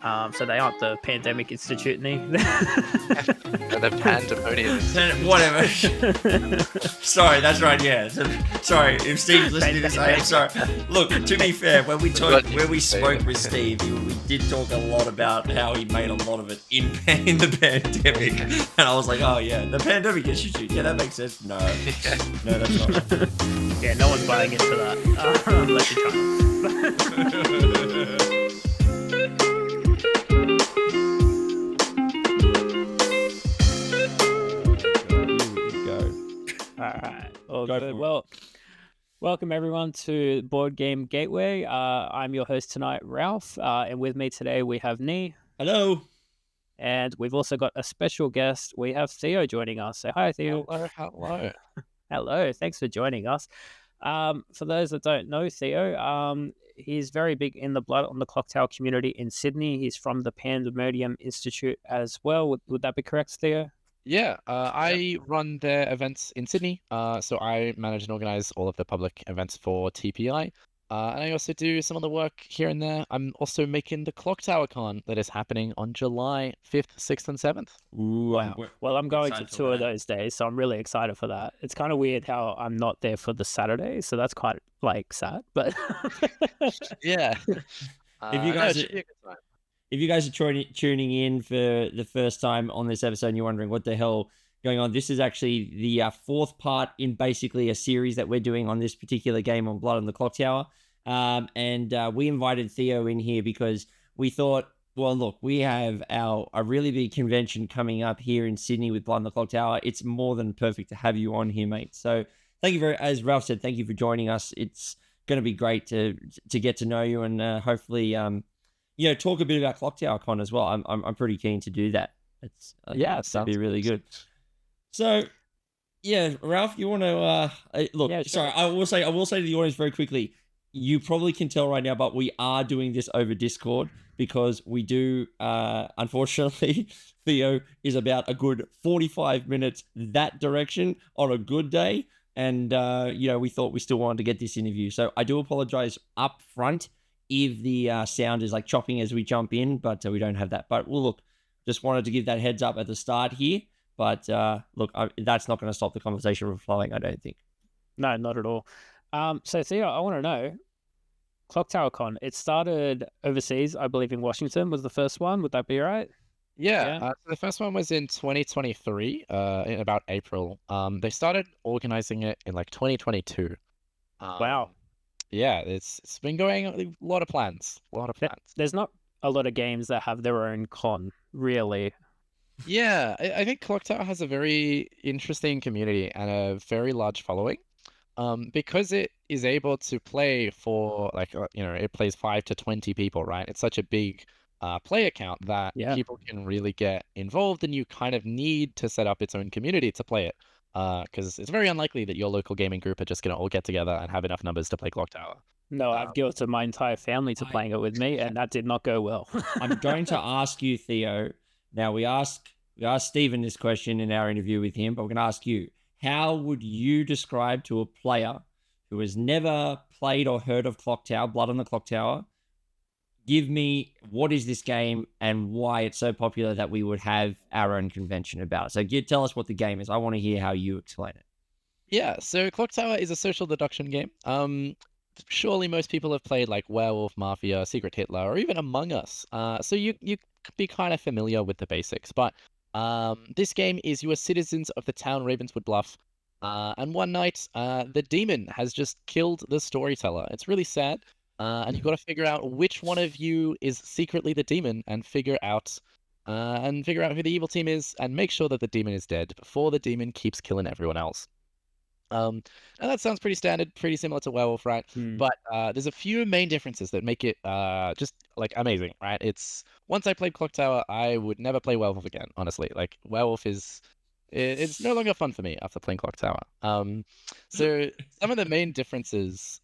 So they aren't the Pandemic Institute, The pandemonium. Whatever. Sorry, that's right. Yeah. Sorry, if Steve's listening to this, I am sorry. Look, to be fair, when we spoke with Steve, we did talk a lot about how he made a lot of it in the pandemic, and I was like, oh yeah, the Pandemic Institute. Yeah, that makes sense. No, that's not. Yeah, no one's buying into that. Unless you're trying. Alright, all good. Well, welcome everyone to Board Game Gateway. I'm your host tonight, Ralph, and with me today we have Nee. Hello. And we've also got a special guest. We have Theo joining us. Say hi, Theo. Hello. Hello, thanks for joining us. For those that don't know Theo, he's very big in the Blood on the Clocktower community in Sydney. He's from the Pandemonium Institute as well. Would that be correct, Theo? Yeah, I run their events in Sydney, so I manage and organize all of the public events for TPI, and I also do some of the work here and there. I'm also making the Clocktower Con that is happening on July 5th, 6th, and 7th. Ooh, wow. Well, I'm going to two of those days, so I'm really excited for that. It's kind of weird how I'm not there for the Saturday, so that's quite, sad, but... Yeah. If you guys are tuning in for the first time on this episode and you're wondering what the hell going on, this is actually the fourth part in basically a series that we're doing on this particular game on Blood on the Clocktower. And we invited Theo in here because we thought, well, look, we have a really big convention coming up here in Sydney with Blood on the Clocktower. It's more than perfect to have you on here, mate. So thank you as Ralph said, thank you for joining us. It's going to be great to get to know you and hopefully... talk a bit about Clocktower Con as well. I'm pretty keen to do that. It's sounds be really good. So, yeah, Ralph, you want to look? Yeah, sure. Sorry, I will say to the audience very quickly. You probably can tell right now, but we are doing this over Discord because we do. Unfortunately, Theo is about a good 45 minutes that direction on a good day, and we thought we still wanted to get this interview. So I do apologize up front if the sound is like chopping as we jump in, but we don't have that. But look, just wanted to give that heads up at the start here. But that's not going to stop the conversation from flowing, I don't think. No, not at all. So Theo, I want to know, Clocktower Con, it started overseas, I believe in Washington was the first one. Would that be right? Yeah. So the first one was in 2023, in about April. They started organizing it in 2022. Wow. Yeah, it's been going a lot of plans. There's not a lot of games that have their own con, really. Yeah, I think Clocktower has a very interesting community and a very large following. Because it is able to play for it plays 5 to 20 people, right? It's such a big player count that people can really get involved, and you kind of need to set up its own community to play it. Because it's very unlikely that your local gaming group are just going to all get together and have enough numbers to play Clocktower. No, I've guilted my entire family to playing it with me, and that did not go well. I'm going to ask you, Theo. Now, we asked Stephen this question in our interview with him, but we're going to ask you, how would you describe to a player who has never played or heard of Clocktower, Blood on the Clocktower, give me what is this game and why it's so popular that we would have our own convention about it. So tell us what the game is. I want to hear how you explain it. Yeah, so Clocktower is a social deduction game. Surely most people have played Werewolf Mafia, Secret Hitler, or even Among Us. So you could be kind of familiar with the basics. But this game is you are citizens of the town Ravenswood Bluff. And one night, the demon has just killed the storyteller. It's really sad. And you've got to figure out which one of you is secretly the demon and figure out who the evil team is and make sure that the demon is dead before the demon keeps killing everyone else. And that sounds pretty standard, pretty similar to Werewolf, right? But there's a few main differences that make it just amazing, right? Once I played Clocktower, I would never play Werewolf again, honestly. Werewolf it's no longer fun for me after playing Clocktower. So some of the main differences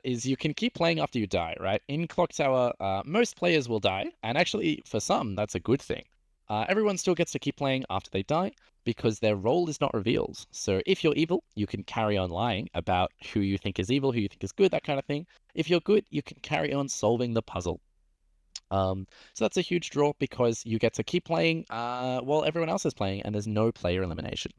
is you can keep playing after you die, right? In Clocktower, most players will die, and actually for some that's a good thing. Everyone still gets to keep playing after they die because their role is not revealed. So if you're evil, you can carry on lying about who you think is evil, who you think is good, that kind of thing. If you're good, you can carry on solving the puzzle. So that's a huge draw because you get to keep playing while everyone else is playing, and there's no player elimination.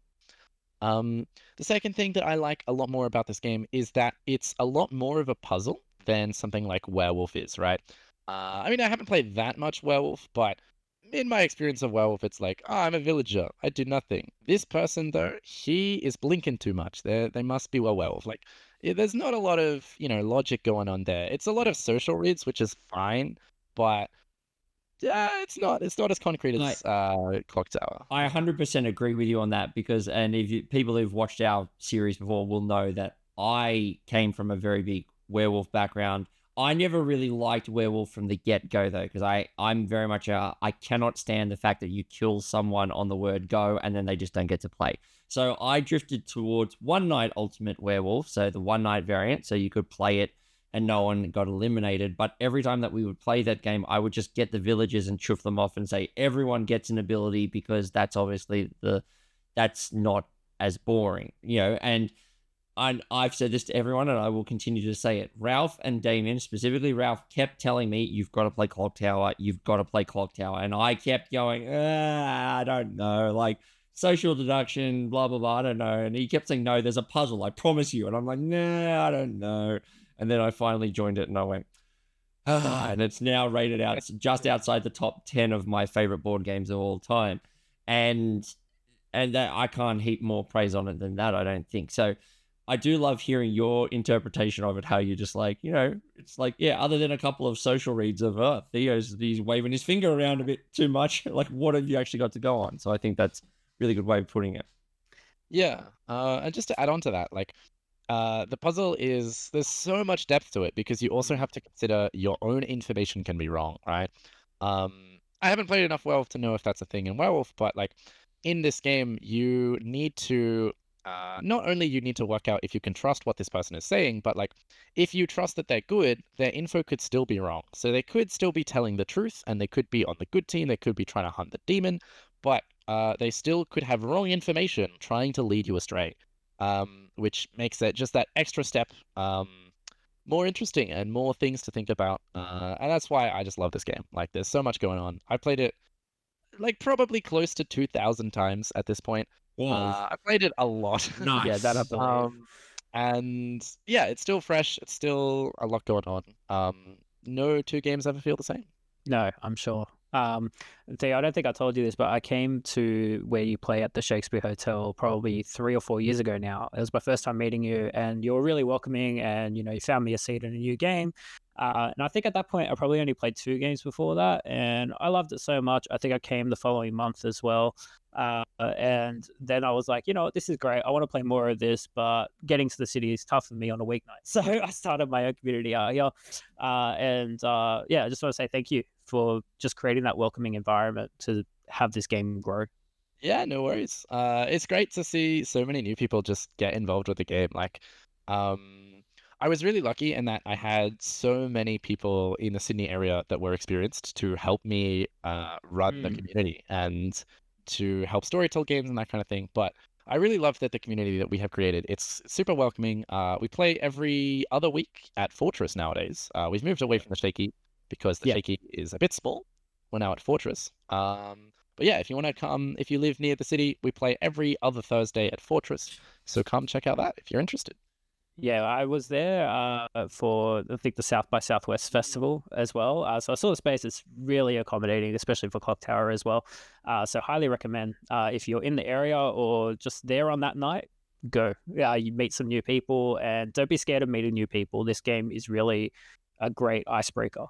The second thing that I like a lot more about this game is that it's a lot more of a puzzle than something like Werewolf is, right? I mean, I haven't played that much Werewolf, but in my experience of Werewolf, it's like, oh, I'm a villager. I do nothing. This person, though, he is blinking too much. They must be a werewolf. Like, there's not a lot of, logic going on there. It's a lot of social reads, which is fine, but it's not as concrete as Clocktower. I 100% agree with you on that because, and people who've watched our series before will know that I came from a very big werewolf background. I never really liked werewolf from the get-go though, because I'm very much I cannot stand the fact that you kill someone on the word go and then they just don't get to play. So I drifted towards One Night Ultimate Werewolf, so the one night variant, so you could play it and no one got eliminated. But every time that we would play that game, I would just get the villagers and chuff them off and say everyone gets an ability because that's obviously that's not as boring, and I've said this to everyone and I will continue to say it. Ralph and Damien, specifically Ralph, kept telling me, you've got to play Clocktower, you've got to play Clocktower. And I kept going, I don't know, like social deduction, blah, blah, blah, I don't know. And he kept saying, no, there's a puzzle, I promise you. And I'm like, nah, I don't know. And then I finally joined it and I went, and it's now rated out just outside the top 10 of my favorite board games of all time. And that I can't heap more praise on it than that, I don't think. So I do love hearing your interpretation of it, how you're just like, it's like, yeah, other than a couple of social reads of, he's waving his finger around a bit too much. Like, what have you actually got to go on? So I think that's a really good way of putting it. Yeah. And just to add on to that, like, the puzzle there's so much depth to it because you also have to consider your own information can be wrong, right? I haven't played enough Werewolf to know if that's a thing in Werewolf, but like in this game, you need to not only you need to work out if you can trust what this person is saying, but like if you trust that they're good, their info could still be wrong. So they could still be telling the truth and they could be on the good team, they could be trying to hunt the demon, but they still could have wrong information trying to lead you astray, which makes it just that extra step more interesting and more things to think about. And that's why I just love this game. Like there's so much going on. I played it like probably close to 2,000 times at this point. I played it a lot. Nice. Yeah, that I believe. And yeah, it's still fresh. It's still a lot going on. No two games ever feel the same. No, I'm sure. Theo, I don't think I told you this, but I came to where you play at the Shakespeare Hotel probably 3 or 4 years ago now. It was my first time meeting you, and you were really welcoming, and you found me a seat in a new game. And I think at that point I probably only played 2 games before that, and I loved it so much. I think I came the following month as well. And then I was like, this is great. I want to play more of this, but getting to the city is tough for me on a weeknight. So I started my own community out here. I just want to say thank you for just creating that welcoming environment to have this game grow. Yeah, no worries. It's great to see so many new people just get involved with the game. Like, I was really lucky in that I had so many people in the Sydney area that were experienced to help me run the community and to help storytell games and that kind of thing. But I really love that the community that we have created, it's super welcoming. We play every other week at Fortress nowadays. We've moved away from the Shaky because the Shaky is a bit small. We're now at Fortress. But yeah, if you want to come, if you live near the city, we play every other Thursday at Fortress. So come check out that if you're interested. Yeah, I was there for, I think, the South by Southwest Festival as well. So I saw the space is really accommodating, especially for Clocktower as well. So highly recommend if you're in the area or just there on that night, go. Yeah, you meet some new people and don't be scared of meeting new people. This game is really a great icebreaker.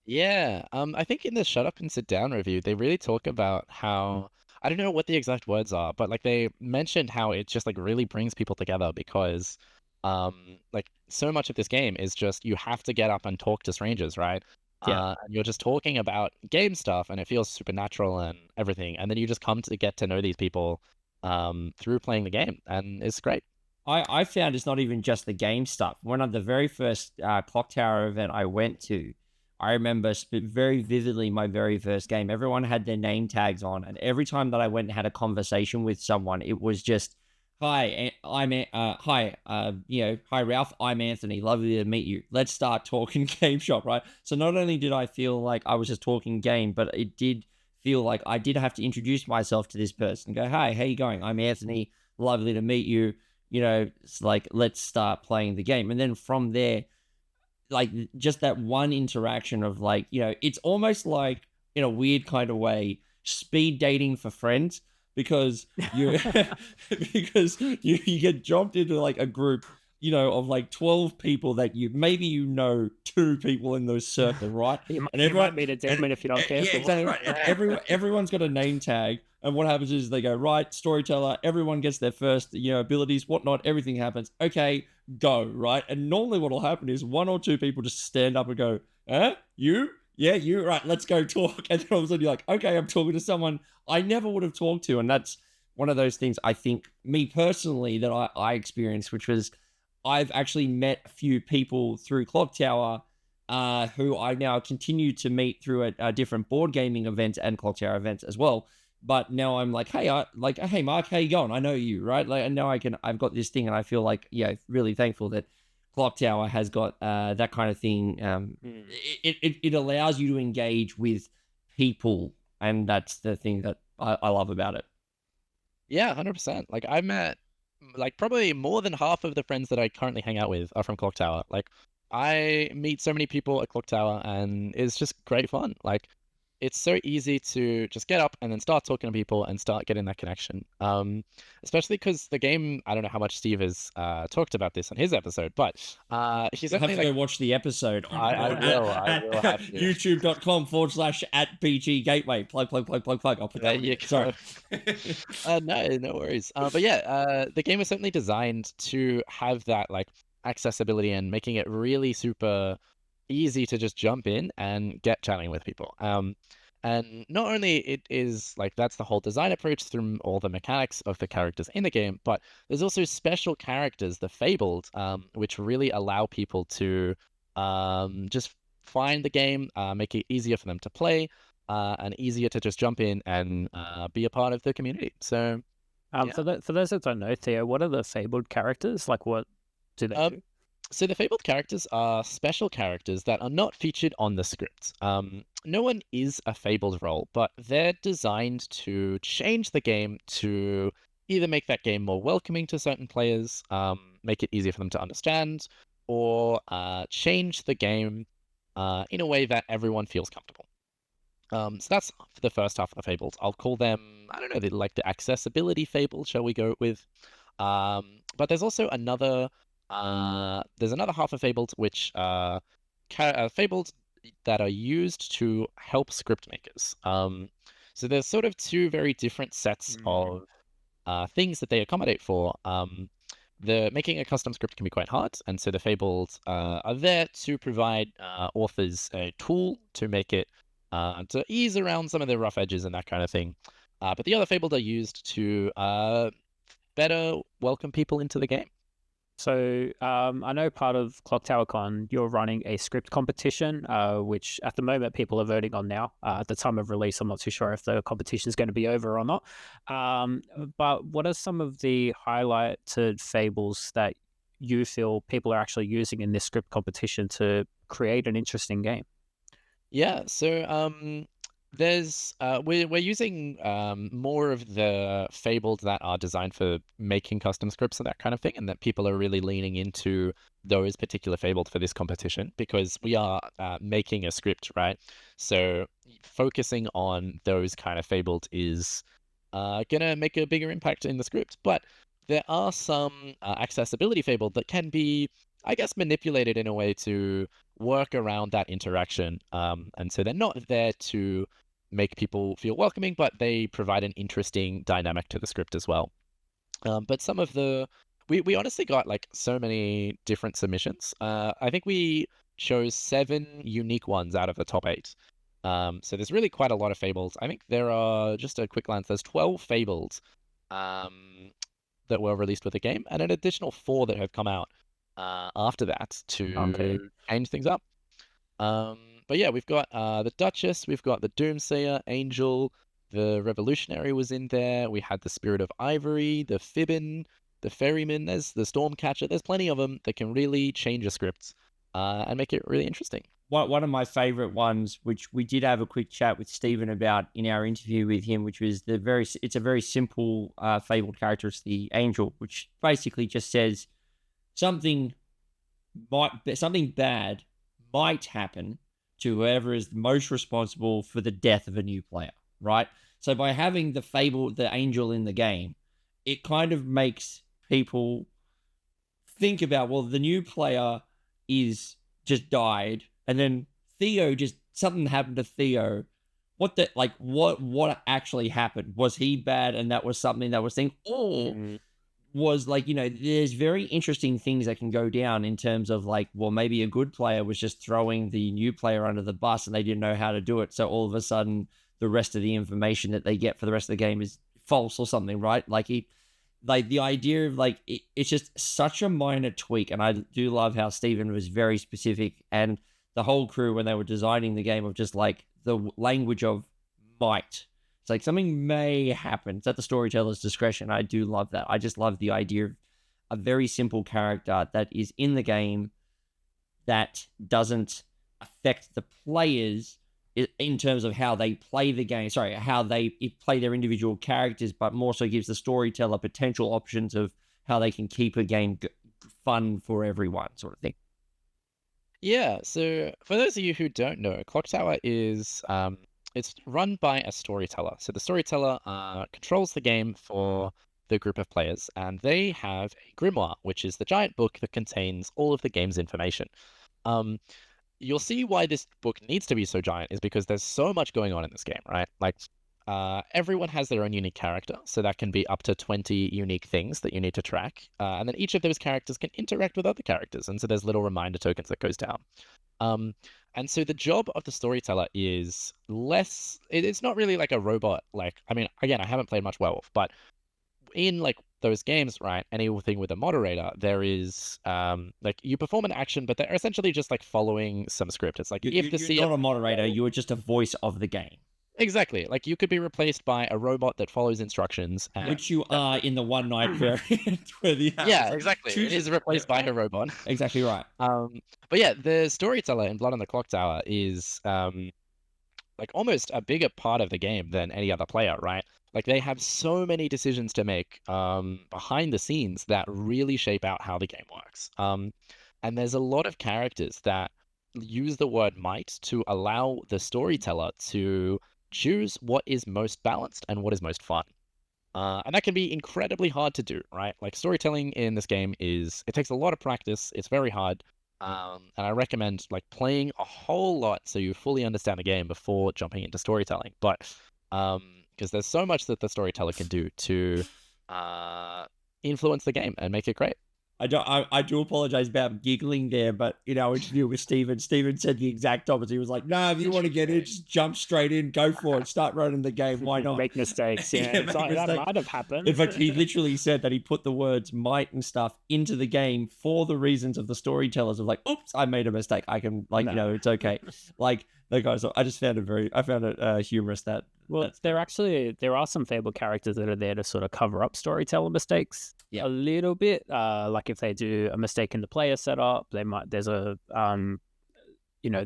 Yeah, I think in the Shut Up and Sit Down review, they really talk about how, I don't know what the exact words are, but like they mentioned how it just like really brings people together because like so much of this game is just you have to get up and talk to strangers, right? Yeah. And you're just talking about game stuff and it feels supernatural and everything. And then you just come to get to know these people through playing the game, and it's great. I found it's not even just the game stuff. One of the very first Clocktower event I went to, I remember very vividly my very first game. Everyone had their name tags on, and every time that I went and had a conversation with someone, it was just, Hi Ralph, I'm Anthony. Lovely to meet you. Let's start talking game shop, right? So not only did I feel like I was just talking game, but it did feel like I did have to introduce myself to this person. Go, hi, how you going? I'm Anthony. Lovely to meet you. It's like, let's start playing the game. And then from there, like just that one interaction of like, it's almost like in a weird kind of way, speed dating for friends, because you because you get jumped into like a group, of like 12 people that maybe two people in those circle, right? You might meet a demon if you're not careful. Yeah, exactly right. And everyone's got a name tag, and what happens is they go, right, storyteller, everyone gets their first, abilities, whatnot, everything happens. Okay, go, right? And normally what'll happen is one or two people just stand up and go, you? Yeah, you, right, let's go talk. And then all of a sudden you're like, okay, I'm talking to someone I never would have talked to. And that's one of those things, I think, me personally, that I experienced, which was I've actually met a few people through Clocktower who I now continue to meet through at different board gaming events and Clocktower events as well. But now I'm like, hey, Mark, how you going? I know you, right? Like, and now I've got this thing, and I feel like, really thankful that Clocktower has got that kind of thing. It allows you to engage with people, and that's the thing that I love about it. Yeah, 100%. Like, I met like probably more than half of the friends that I currently hang out with are from Clocktower. Like, I meet so many people at Clocktower, and it's just great fun. Like, it's so easy to just get up and then start talking to people and start getting that connection. Especially because the game, I don't know how much Steve has talked about this on his episode, but he's You'll have to definitely go watch the episode. I will have to. youtube.com/@BG Gateway. Plug. I'll put that you Sorry. No worries. But yeah, the game is certainly designed to have that like accessibility and making it really super easy to just jump in and get chatting with people. And not only it is like that's the whole design approach through all the mechanics of the characters in the game, but there's also special characters, the Fabled, which really allow people to just find the game, make it easier for them to play, and easier to just jump in and be a part of the community. So, yeah. For those that don't know, Theo, what are the Fabled characters? Like, what do they do? So the Fabled characters are special characters that are not featured on the script. No one is a Fabled role, but they're designed to change the game to either make that game more welcoming to certain players, make it easier for them to understand, or change the game in a way that everyone feels comfortable. So that's for the first half of the Fabled. I'll call them, I don't know, like the accessibility Fable, shall we go with? But there's also another half of Fabled which Fabled that are used to help script makers. So there's sort of two very different sets of things that they accommodate for. The making a custom script can be quite hard, and so the Fabled are there to provide authors a tool to make it to ease around some of the rough edges and that kind of thing. But the other Fabled are used to better welcome people into the game. So I know part of Clocktower Con, you're running a script competition, which at the moment people are voting on now. At the time of release, I'm not too sure if the competition is going to be over or not. But what are some of the highlighted fables that you feel people are actually using in this script competition to create an interesting game? Yeah, so there's we're using more of the fabled that are designed for making custom scripts and that kind of thing, and that people are really leaning into those particular fabled for this competition because we are making a script, right? So focusing on those kind of fabled is gonna make a bigger impact in the script. But there are some accessibility fabled that can be, I guess, manipulated in a way to work around that interaction. And so they're not there to make people feel welcoming, but they provide an interesting dynamic to the script as well. But some of we honestly got like so many different submissions. I think we chose 7 unique ones out of the top 8. So there's really quite a lot of fables. I think there are, just a quick glance, there's 12 fables that were released with the game, and an additional 4 that have come out after that to change things up. But yeah, we've got the Duchess, we've got the Doomsayer, Angel, the Revolutionary was in there. We had the Spirit of Ivory, the Fibbin, the ferryman, there's the stormcatcher. There's plenty of them that can really change your scripts and make it really interesting. One of my favorite ones, which we did have a quick chat with Stephen about in our interview with him, which was it's a very simple fabled character. It's the angel, which basically just says something bad might happen to whoever is most responsible for the death of a new player, right? So by having the angel in the game, it kind of makes people think about, well, the new player is just died, and then Theo something happened to Theo. What actually happened? Was he bad and that was something that was thing? Or was there's very interesting things that can go down in terms of well, maybe a good player was just throwing the new player under the bus and they didn't know how to do it. So all of a sudden the rest of the information that they get for the rest of the game is false or something, right? The idea of it's just such a minor tweak. And I do love how Stephen was very specific, and the whole crew, when they were designing the game, of just the language of might. It's something may happen. It's at the storyteller's discretion. I do love that. I just love the idea of a very simple character that is in the game that doesn't affect the players in terms of how they play the game. Sorry, how they play their individual characters, but more so gives the storyteller potential options of how they can keep a game fun for everyone, sort of thing. Yeah, so for those of you who don't know, Clocktower is it's run by a storyteller. So the storyteller controls the game for the group of players, and they have a grimoire, which is the giant book that contains all of the game's information. You'll see why this book needs to be so giant is because there's so much going on in this game, right? Everyone has their own unique character, so that can be up to 20 unique things that you need to track. And then each of those characters can interact with other characters, and so there's little reminder tokens that goes down. And so the job of the storyteller is less, it's not really like a robot. Again, I haven't played much Werewolf, but in those games, right, anything with a moderator, there is you perform an action, but they're essentially just following some script. It's you're not a moderator, you are just a voice of the game. Exactly. You could be replaced by a robot that follows instructions. Which you are in the one night variant. Yeah, exactly. It is replaced by a robot. Exactly right. But yeah, the storyteller in Blood on the Clocktower is almost a bigger part of the game than any other player, right? They have so many decisions to make behind the scenes that really shape out how the game works. And there's a lot of characters that use the word might to allow the storyteller to choose what is most balanced and what is most fun. And that can be incredibly hard to do, right? Storytelling in this game it takes a lot of practice. It's very hard. And I recommend playing a whole lot so you fully understand the game before jumping into storytelling. But because there's so much that the storyteller can do to influence the game and make it great. I do apologize about giggling there, but in our interview with Stephen said the exact opposite. He was like, "No, if you want to get in, just jump straight in, go for it, start running the game. Why not? Make mistakes." Yeah, that might have happened. In fact, he literally said that he put the words "might" and stuff into the game for the reasons of the storytellers of "Oops, I made a mistake. I can it's okay." The guys, I just found it humorous that. Well, there are some Fable characters that are there to sort of cover up storyteller mistakes a little bit. If they do a mistake in the player setup, there's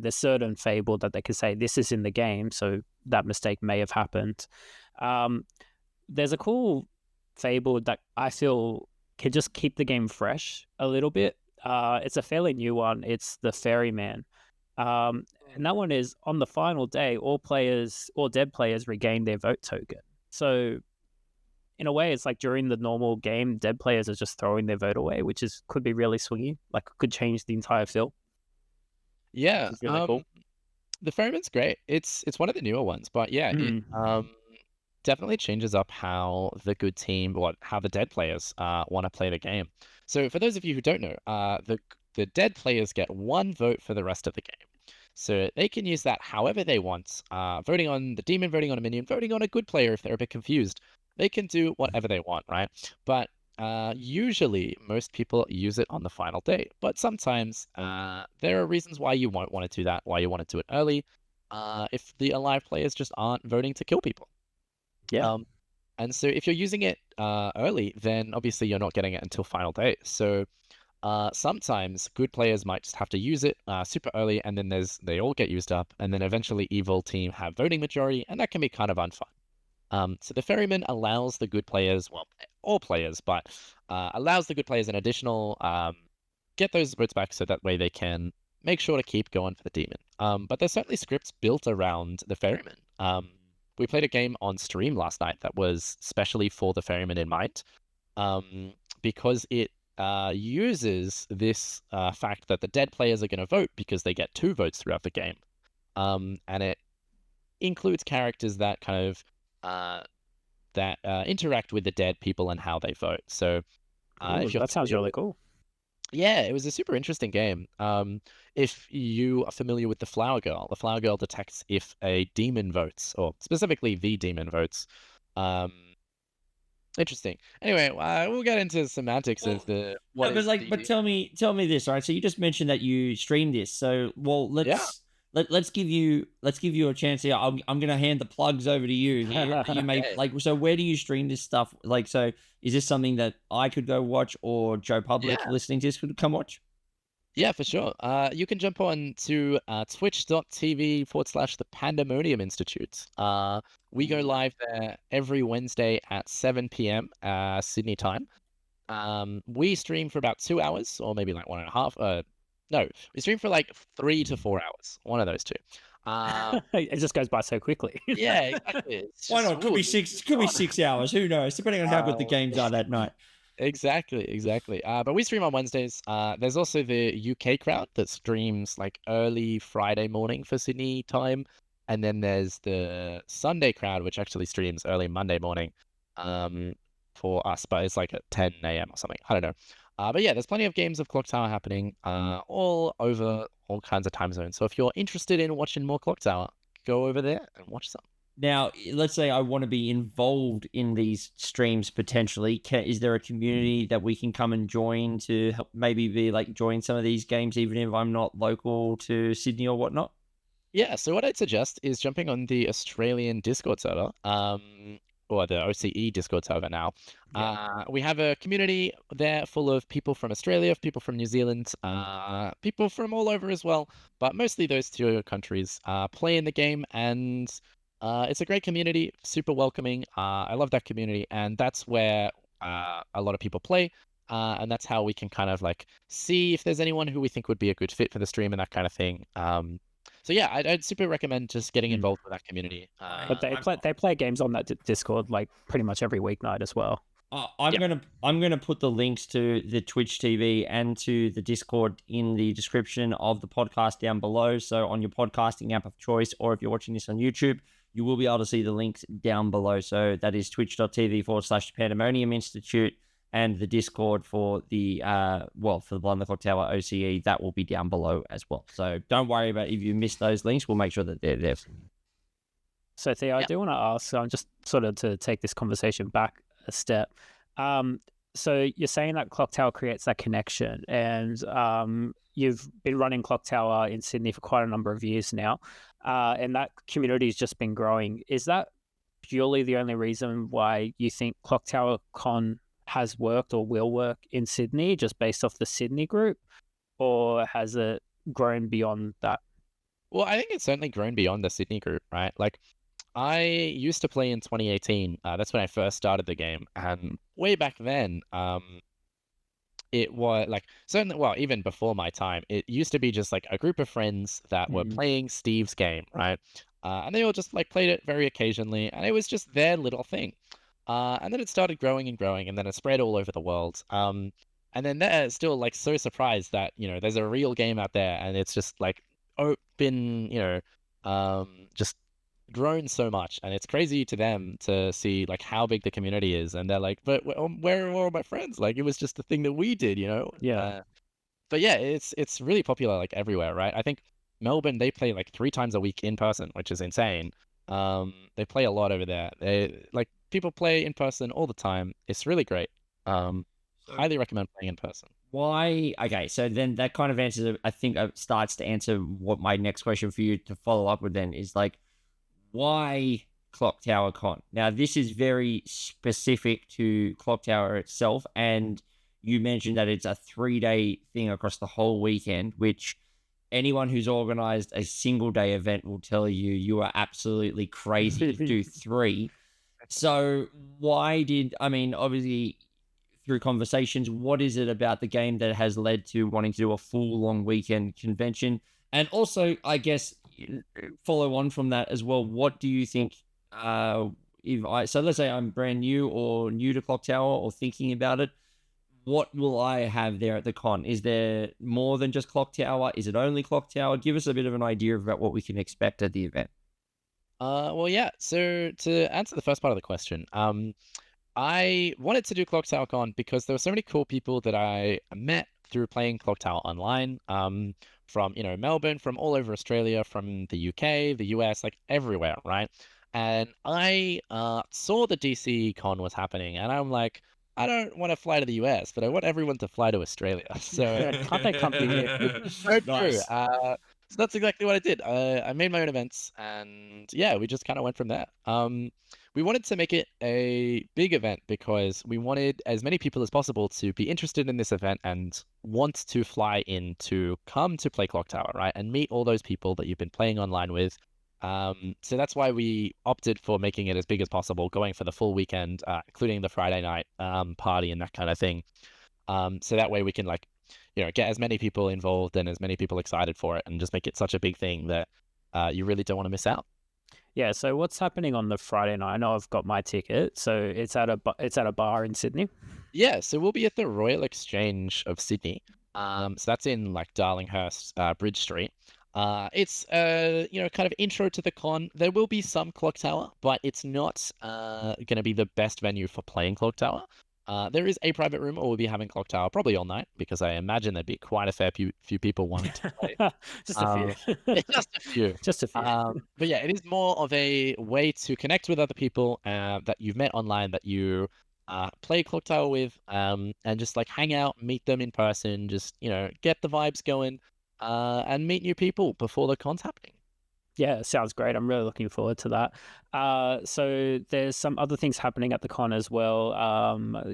certain Fable that they can say this is in the game, so that mistake may have happened. There's a cool Fable that I feel can just keep the game fresh a little bit. It's a fairly new one. It's the Ferryman. And that one is on the final day, all dead players regain their vote token. So in a way, it's during the normal game, dead players are just throwing their vote away, which could be really swingy. Could change the entire feel. Yeah. It's really cool. The Ferryman's great. It's one of the newer ones, but yeah, it definitely changes up how the good team, or how the dead players want to play the game. So for those of you who don't know, the dead players get one vote for the rest of the game. So they can use that however they want, voting on the demon, voting on a minion, voting on a good player if they're a bit confused. They can do whatever they want, right? But usually most people use it on the final day. But sometimes there are reasons why you won't want to do that, why you want to do it early, if the alive players just aren't voting to kill people. Yeah. And so if you're using it early, then obviously you're not getting it until final day. So sometimes good players might just have to use it super early, and then they all get used up, and then eventually evil team have voting majority, and that can be kind of unfun. So the ferryman allows the good players, well, all players, but allows the good players an additional get those votes back, so that way they can make sure to keep going for the demon. But there's certainly scripts built around the ferryman. We played a game on stream last night that was specially for the ferryman in mind, because it uses this fact that the dead players are going to vote because they get 2 votes throughout the game. And it includes characters that kind of interact with the dead people and how they vote. So that sounds really cool. Yeah, it was a super interesting game. If you are familiar with the Flower Girl detects if a demon votes, or specifically the demon votes. Interesting. Anyway, we'll get into semantics of the what. No, but tell me this, all right? So you just mentioned that you streamed this. So let's give you a chance here. I'm gonna hand the plugs over to you. You may so where do you stream this stuff? So is this something that I could go watch, or Joe Public listening to this could come watch? Yeah, for sure. You can jump on to twitch.tv/the Pandemonium Institute. We go live there every Wednesday at 7 p.m. Sydney time. We stream for about 2 hours, or maybe like 1.5. No, we stream for like 3 to 4 hours. One of those two. It just goes by so quickly. Yeah, exactly. Why not? Could be 6 hours. Who knows? Depending on how good the games are that night. Exactly. But we stream on Wednesdays. There's also the UK crowd that streams like early Friday morning for Sydney time. And then there's the Sunday crowd, which actually streams early Monday morning for us. But it's like at 10 a.m. or something. I don't know. But yeah, there's plenty of games of Clocktower happening all over all kinds of time zones. So if you're interested in watching more Clocktower, go over there and watch some. Now, let's say I want to be involved in these streams potentially. Is there a community that we can come and join to help maybe be join some of these games, even if I'm not local to Sydney or whatnot? Yeah, so what I'd suggest is jumping on the Australian Discord server, or the OCE Discord server now. Yeah. We have a community there full of people from Australia, people from New Zealand, people from all over as well, but mostly those 2 countries play in the game, and it's a great community, super welcoming. I love that community, and that's where a lot of people play, and that's how we can kind of see if there's anyone who we think would be a good fit for the stream and that kind of thing. So yeah, I'd super recommend just getting involved with that community. But they play games on that Discord pretty much every weeknight as well. I'm gonna put the links to the Twitch TV and to the Discord in the description of the podcast down below. So on your podcasting app of choice, or if you're watching this on YouTube, you will be able to see the links down below. So that is twitch.tv/Pandemonium Institute, and the Discord for the for the Blood on the Clocktower OCE, that will be down below as well. So don't worry about if you miss those links. We'll make sure that they're there. So Theo, I do want to ask, just sort of to take this conversation back a step. So you're saying that Clocktower creates that connection, and you've been running Clocktower in Sydney for quite a number of years now, and that community has just been growing. Is that purely the only reason why you think Clocktower Con has worked or will work in Sydney, just based off the Sydney group, or has it grown beyond that? Well, I think it's certainly grown beyond the Sydney group, right? I used to play in 2018. That's when I first started the game, and way back then, it was certainly, well, even before my time, it used to be just a group of friends that were playing Steve's game, right? And they all just played it very occasionally, and it was just their little thing. And then it started growing and growing, and then it spread all over the world. And then they're still so surprised that there's a real game out there, and it's just been just grown so much, and it's crazy to them to see how big the community is, and they're but where are all my friends? It was just the thing that we did, Yeah. But yeah, it's really popular everywhere, right? I think Melbourne, they play 3 times a week in person, which is insane. They play a lot over there. They people play in person all the time. It's really great. Highly recommend playing in person. Why? Okay, so then that kind of answers, I think, starts to answer what my next question for you to follow up with then is why Clocktower Con. Now, this is very specific to Clocktower itself, and you mentioned that it's a 3-day thing across the whole weekend, which anyone who's organized a single day event will tell you you are absolutely crazy to do 3. So obviously through conversations, what is it about the game that has led to wanting to do a full long weekend convention? And also, I guess, follow on from that as well, what do you think, so let's say I'm brand new or new to Clocktower or thinking about it, what will I have there at the con? Is there more than just Clocktower? Is it only Clocktower? Give us a bit of an idea about what we can expect at the event. Well, yeah. So to answer the first part of the question, I wanted to do Clocktower Con because there were so many cool people that I met through playing Clocktower online. From Melbourne, from all over Australia, from the UK, the US, like everywhere, right? And I saw the DC Con was happening, and I'm like, I don't want to fly to the US, but I want everyone to fly to Australia. So Can't they come here? so true. Nice. So that's exactly what I did. I made my own events, and yeah, we just kind of went from there. We wanted to make it a big event because we wanted as many people as possible to be interested in this event and want to fly in to come to play Clocktower, right? And meet all those people that you've been playing online with. So that's why we opted for making it as big as possible, going for the full weekend, including the Friday night party and that kind of thing. So that way we can get as many people involved and as many people excited for it, and just make it such a big thing that you really don't want to miss out. Yeah, so what's happening on the Friday night? I know I've got my ticket, so it's at a bar in Sydney. Yeah, so we'll be at the Royal Exchange of Sydney. So that's in Darlinghurst, Bridge Street. It's kind of intro to the con. There will be some Clocktower, but it's not going to be the best venue for playing Clocktower. There is a private room, or we'll be having Clocktower probably all night, because I imagine there'd be quite a fair few people wanting to play. Just a few. Just a few. Just a few. But yeah, it is more of a way to connect with other people that you've met online, that you play Clocktower with, and just hang out, meet them in person, just get the vibes going, and meet new people before the con's happening. Yeah, sounds great. I'm really looking forward to that. So there's some other things happening at the con as well.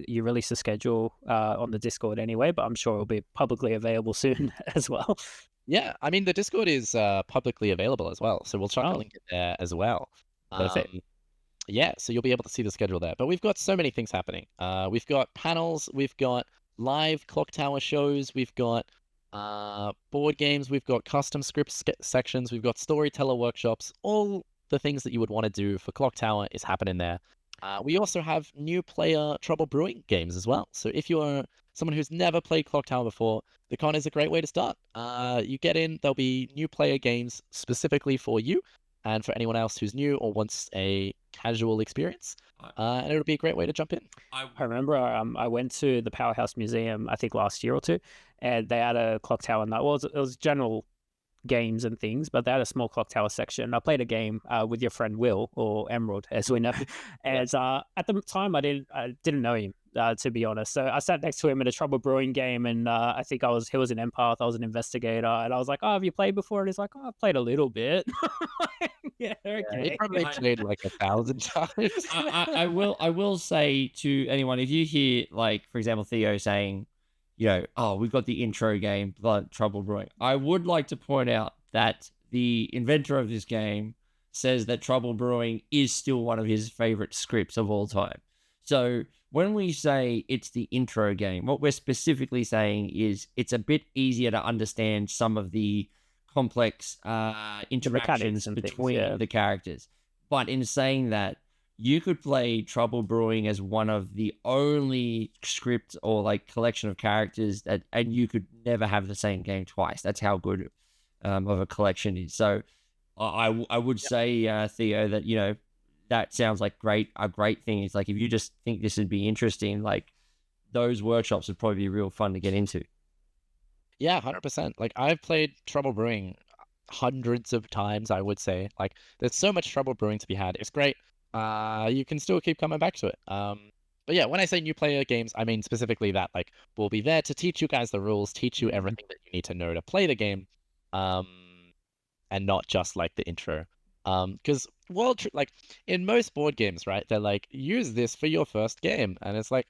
You release the schedule on the Discord anyway, but I'm sure it'll be publicly available soon as well. Yeah, I mean, the Discord is publicly available as well, so we'll try to link it there as well. Perfect. Yeah, so you'll be able to see the schedule there. But we've got so many things happening. We've got panels, we've got live Clocktower shows, we've got board games, we've got custom script sections, we've got storyteller workshops. All the things that you would want to do for Clocktower is happening there. We also have new player Trouble Brewing games as well. So if you're someone who's never played Clocktower before, the con is a great way to start. You get in, there'll be new player games specifically for you and for anyone else who's new or wants a casual experience. And it'll be a great way to jump in. I remember I went to the Powerhouse Museum, I think last year or two, and they had a Clocktower night. Well, it was general games and things, but they had a small Clocktower section. I played a game with your friend Will, or Emerald, as we know. And at the time, I didn't know him, to be honest. So I sat next to him in a Trouble Brewing game, and I think he was an empath, I was an investigator, and I was like, "Oh, have you played before?" And he's like, "Oh, I played a little bit." Yeah, okay. Yeah, he probably played 1,000 times. I will say to anyone, if you hear, for example, Theo saying, "Oh, we've got the intro game, Trouble Brewing," I would like to point out that the inventor of this game says that Trouble Brewing is still one of his favorite scripts of all time. So when we say it's the intro game, what we're specifically saying is it's a bit easier to understand some of the complex interactions between the characters. But in saying that, you could play Trouble Brewing as one of the only script or collection of characters and you could never have the same game twice. That's how good of a collection is. So I would say, Theo, that that sounds like a great thing. It's if you just think this would be interesting, those workshops would probably be real fun to get into. Yeah, 100%. I've played Trouble Brewing hundreds of times, I would say. There's so much Trouble Brewing to be had. It's great. You can still keep coming back to it. But yeah, when I say new player games, I mean specifically that we'll be there to teach you guys the rules, teach you everything that you need to know to play the game, and not just the intro. Because like in most board games, right? They're like, use this for your first game, and it's like,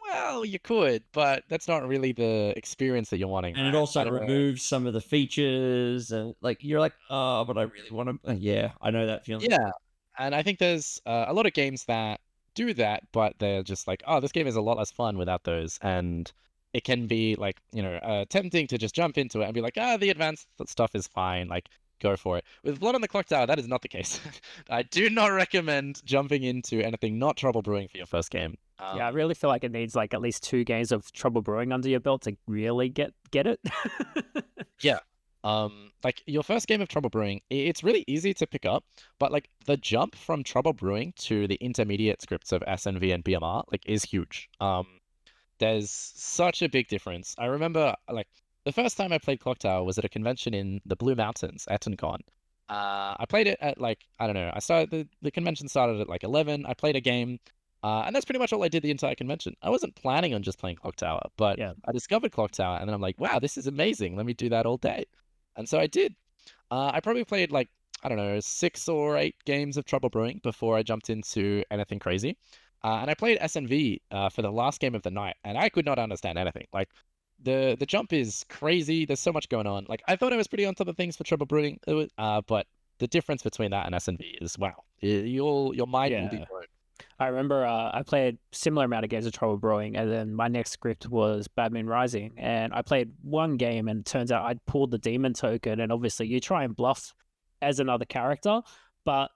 well, you could, but that's not really the experience that you're wanting. And it also removes some of the features, and like you're like, oh, but I really want to. Yeah, I know that feeling. Yeah, and I think there's a lot of games that do that, but they're just like, oh, this game is a lot less fun without those, and it can be like, tempting to just jump into it and be like, the advanced stuff is fine, like go for it. With Blood on the Clocktower, that is not the case. I do not recommend jumping into anything not trouble brewing for your first game. Yeah, I really feel like it needs like at least 2 games of trouble brewing under your belt to really get it. Yeah. Like your first game of trouble brewing, it's really easy to pick up, but like the jump from trouble brewing to the intermediate scripts of SNV and BMR like is huge. There's such a big difference. I remember like the first time I played Clocktower was at a convention in the Blue Mountains, Etencon. I played it at like, I don't know, I started the convention started at like 11. I played a game, and that's pretty much all I did the entire convention. I wasn't planning on just playing Clocktower, but Yeah. I discovered Clocktower, and then I'm like, wow, this is amazing. Let me do that all day. And so I did. I probably played like, I don't know, 6 or 8 games of trouble brewing before I jumped into anything crazy. And I played SNV for the last game of the night, and I could not understand anything. Like the jump is crazy. There's so much going on. Like I thought I was pretty on top of things for trouble brewing, but the difference between that and SNV is wow. Your mind will be blown. I remember I played similar amount of games of trouble brewing, and then my next script was Bad Moon Rising, and I played one game, and it turns out I'd pulled the demon token, and obviously you try and bluff as another character, but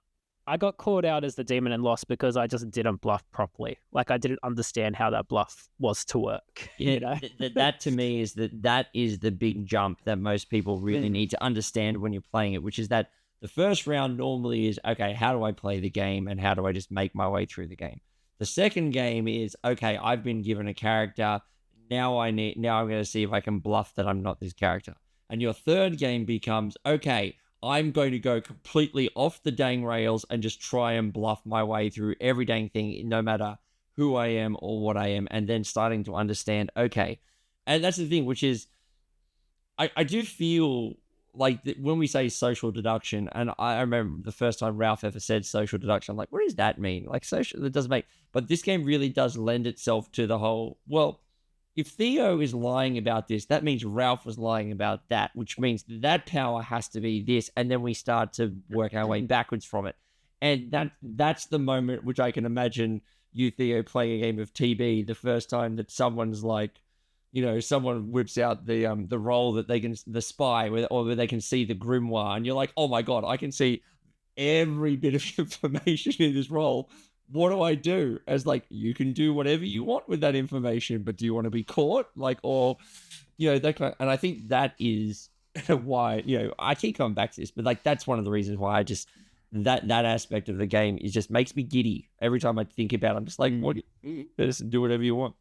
I got called out as the demon and lost because I just didn't bluff properly. Like I didn't understand how that bluff was to work. Yeah, that to me is that is the big jump that most people really need to understand when you're playing it, which is that the first round normally is, okay, how do I play the game and how do I just make my way through the game? The second game is, okay, I've been given a character. Now I'm going to see if I can bluff that I'm not this character. And your third game becomes, okay, I'm going to go completely off the dang rails and just try and bluff my way through every dang thing, no matter who I am or what I am, and then starting to understand, okay. And that's the thing, which is, I do feel like when we say social deduction, and I remember the first time Ralph ever said social deduction, I'm like, what does that mean? Like social, that doesn't make, but this game really does lend itself to the whole, well, if Theo is lying about this, that means Ralph was lying about that, which means that power has to be this, and then we start to work our way backwards from it. And that's the moment which I can imagine you, Theo, playing a game of TB the first time that someone's like, someone whips out the roll that they can, the spy, or where they can see the grimoire, and you're like, oh my god, I can see every bit of information in this roll. What do I do? As like, you can do whatever you want with that information, but do you want to be caught? Like, or, that kind of, and I think that is why, I keep coming back to this, but like, that's one of the reasons why I just, that aspect of the game is just makes me giddy. Every time I think about it, I'm just like, what, just do whatever you want.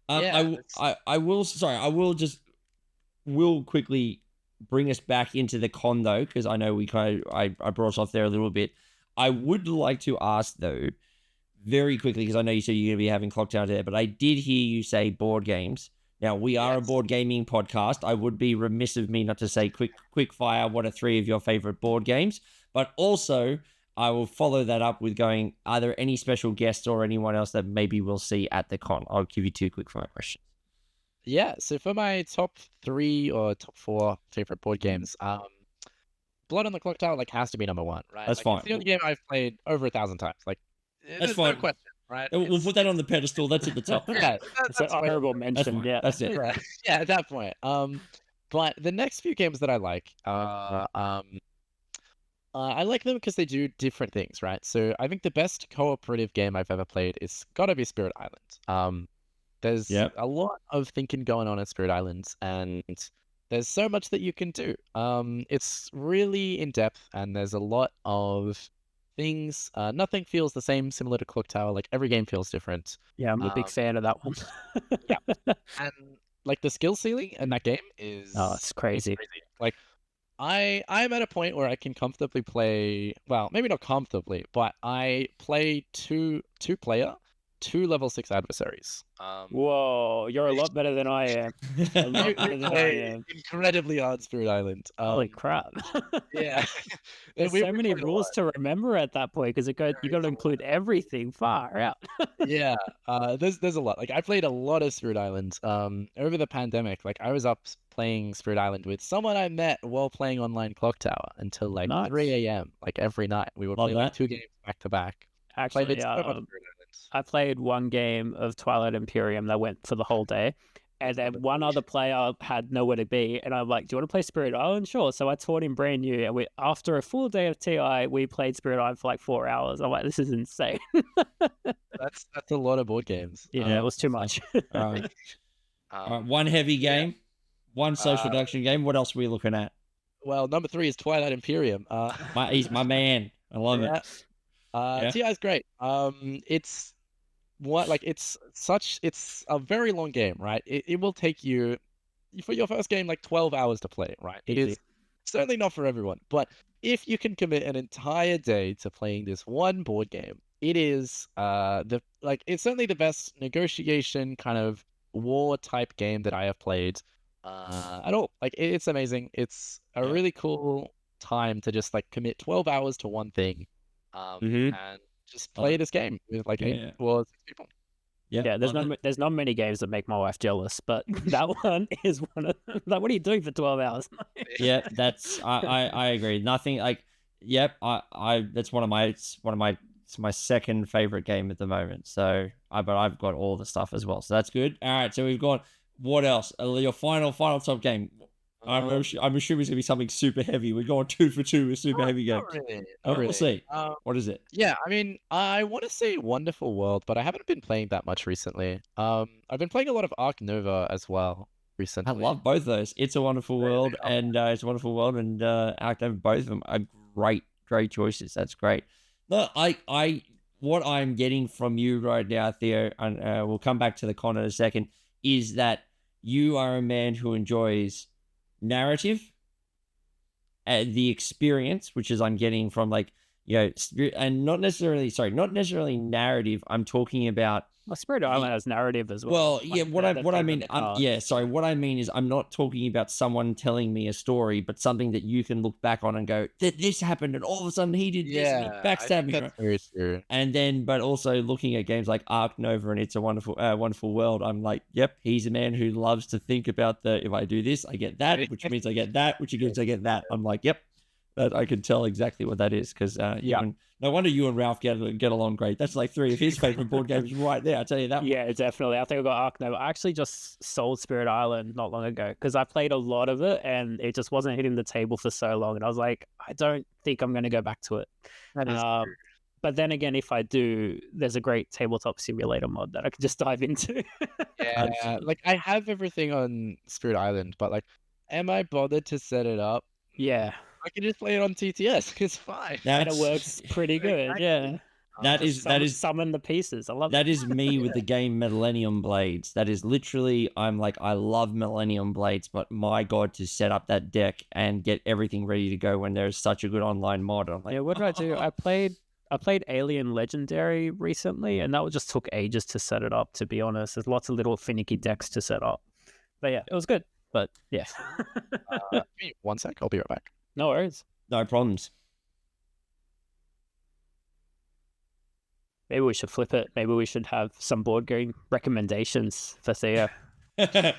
I will quickly bring us back into the con though, because I know I brought us off there a little bit. I would like to ask though, very quickly, because I know you said you're going to be having Clocktower there, but I did hear you say board games. Now we are a board gaming podcast. I would be remiss of me not to say quick fire. What are 3 of your favorite board games? But also, I will follow that up with going, are there any special guests or anyone else that maybe we'll see at the con? I'll give you 2 quick fire questions. Yeah, so for my top 3 or top 4 favorite board games, Blood on the Clocktower like has to be number 1, right? That's like, fine. It's the only game I've played over 1,000 times. Like, that's fine. No question, right? We'll put that on the pedestal. That's at the top. Yeah, that's an honorable mention. Yeah, that's it. Yeah, at that point. But the next few games that I like, I like them because they do different things, right? So I think the best cooperative game I've ever played is gotta be Spirit Island. There's a lot of thinking going on at Spirit Island, and there's so much that you can do. It's really in depth, and there's a lot of things. Nothing feels the same, similar to Clocktower. Like every game feels different. Yeah, I'm a big fan of that one. Yeah, and like the skill ceiling in that game is it's crazy. Like I'm at a point where I can comfortably play. Well, maybe not comfortably, but I play two player 2 level 6 adversaries. Whoa, you're a lot better than I am. A lot better than I am. Incredibly hard Spirit Island. Holy crap! Yeah. There's so many rules to remember at that point because you got to include everything. Far out. Yeah, there's a lot. Like I played a lot of Spirit Island. Over the pandemic, like I was up playing Spirit Island with someone I met while playing online Clocktower until like 3 a.m. like every night. We would play like 2 games back to back. Actually, I played one game of Twilight Imperium that went for the whole day. And then one other player had nowhere to be. And I'm like, do you want to play Spirit Island? Sure. So I taught him brand new. And after a full day of TI, we played Spirit Island for like 4 hours. I'm like, this is insane. That's a lot of board games. Yeah, it was too much. All right. One heavy game, one social deduction game. What else are we looking at? Well, number 3 is Twilight Imperium. He's my man. I love it. TI is great. It's a very long game, right? It will take you for your first game like 12 hours to play, right? It is certainly not for everyone, but if you can commit an entire day to playing this one board game, it is it's certainly the best negotiation kind of war type game that I have played at all. Like it's amazing. It's a really cool time to just like commit 12 hours to one thing. And just play this game with like 8 or 6 people. Yeah, there's not many games that make my wife jealous, but that one is one of like, what are you doing for 12 hours? Yeah, that's I agree. Nothing like that's one of my it's my second favorite game at the moment. So but I've got all the stuff as well. So that's good. All right, so we've got what else? Your final top game. I'm assuming it's gonna be something super heavy. We're going 2 for 2 with super heavy games. We'll see. What is it? Yeah, I mean, I want to say Wonderful World, but I haven't been playing that much recently. I've been playing a lot of Ark Nova as well recently. I love both those. It's a Wonderful World and Ark Nova. Both of them are great choices. That's great. No, what I'm getting from you right now, Theo, and we'll come back to the con in a second, is that you are a man who enjoys narrative and the experience, which is I'm getting from like, and not necessarily narrative. I'm talking about Spirit Island has narrative as well. Well, yeah, what I mean is I'm not talking about someone telling me a story, but something that you can look back on and go, this happened, and all of a sudden he did this, and he backstabbed me. That's very true. And then, but also looking at games like Ark Nova and It's a Wonderful World, I'm like, yep, he's a man who loves to think about if I do this, I get that, which means I get that, which means I get that. I'm like, yep. That I can tell exactly what that is because no wonder you and Ralph get along great. That's like 3 of his favorite board games right there. I tell you that. Yeah, definitely. I think I got Ark Nova. I actually just sold Spirit Island not long ago because I played a lot of it and it just wasn't hitting the table for so long. And I was like, I don't think I'm going to go back to it. That is true. But then again, if I do, there's a great tabletop simulator mod that I can just dive into. Yeah, like I have everything on Spirit Island, but like, am I bothered to set it up? Yeah. I can just play it on TTS. It's fine. And it works pretty good. Yeah. That is summon the pieces. I love that. That is me with the game Millennium Blades. That is literally, I'm like, I love Millennium Blades, but my God, to set up that deck and get everything ready to go when there's such a good online mod. I'm like, yeah, what did I do? I played Alien Legendary recently, and that just took ages to set it up, to be honest. There's lots of little finicky decks to set up. But yeah, it was good. But yeah. Give me 1 sec. I'll be right back. No worries. No problems. Maybe we should flip it. Maybe we should have some board game recommendations for Theo. So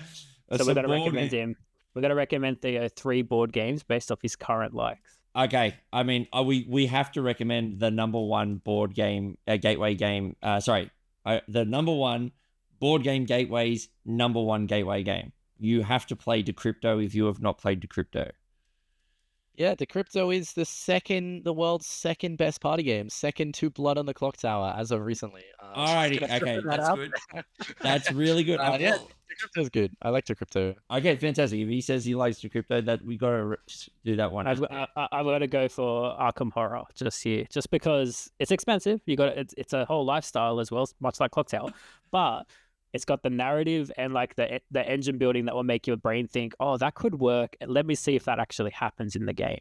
we're going to recommend him. We're going to recommend Theo 3 board games based off his current likes. Okay. I mean, we have to recommend the number 1 board game, gateway game. The number 1 board game gateway's number 1 gateway game. You have to play Decrypto if you have not played Decrypto. Yeah, Decrypto is the world's second best party game, second to Blood on the Clocktower as of recently. Alrighty, okay, that's good. That's really good. Yeah, Decrypto's good. I like Decrypto. Okay, fantastic. If he says he likes Decrypto, that we gotta do that one. I've got to go for Arkham Horror just because it's expensive. It's a whole lifestyle as well, much like Clocktower, but it's got the narrative and like the engine building that will make your brain think, oh, that could work. And let me see if that actually happens in the game.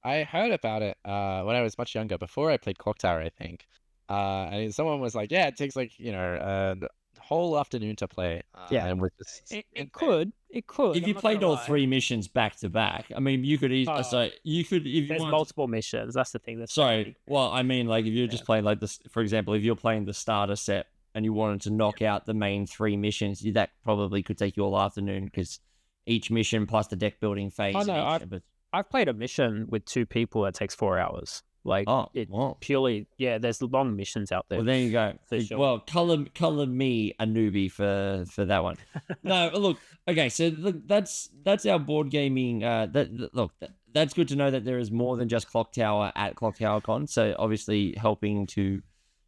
I heard about it when I was much younger, before I played Clocktower, I think. And someone was like, "Yeah, it takes like a whole afternoon to play." Yeah. and with this, It could. If you played all 3 missions back to back, I mean, you could so you could if you There's wanted multiple missions. That's the thing. Sorry. Well, I mean, like if you're just playing like this, for example, if you're playing the starter set and you wanted to knock out the main 3 missions, that probably could take you all afternoon because each mission plus the deck building phase. Oh no, I've played a mission with 2 people that takes 4 hours. Like purely, there's long missions out there. Well, there you go. Sure. Well, color me a newbie for that one. No, look. Okay, so look, that's our board gaming. That's good to know that there is more than just Clocktower at Clocktower Con. So obviously helping to,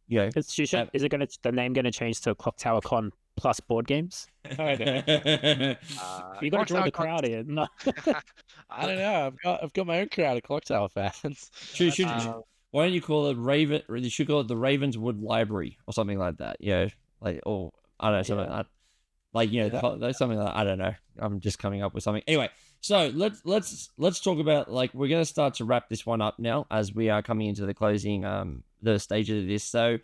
is the name going to change to Clocktower Con plus board games? You got to draw the crowd in. No. I don't know. I've got my own crowd of Clocktower fans. Why don't you call it Raven? You should call it the Ravenswood Library or something like that. Or I don't know, something like that. Like something like that. I don't know. I'm just coming up with something. Anyway, so let's talk about we're gonna start to wrap this one up now as we are coming into the closing the stage of this. So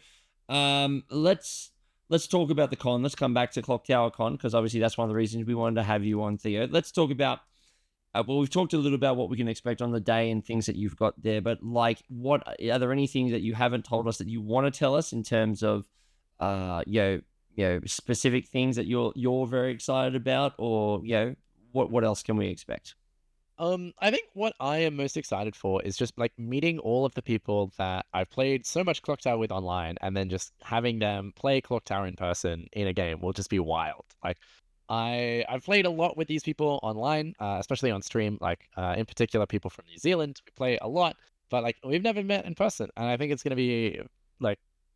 let's talk about the con. Let's come back to Clocktower Con because obviously that's one of the reasons we wanted to have you on, Theo. Let's talk about. We've talked a little about what we can expect on the day and things that you've got there, but what are there anything that you haven't told us that you want to tell us in terms of, specific things that you're very excited about, or what else can we expect? I think what I am most excited for is just meeting all of the people that I've played so much Clocktower with online, and then just having them play Clocktower in person in a game will just be wild. I've played a lot with these people online, especially on stream. In particular, people from New Zealand. We play a lot, but we've never met in person, and I think it's gonna be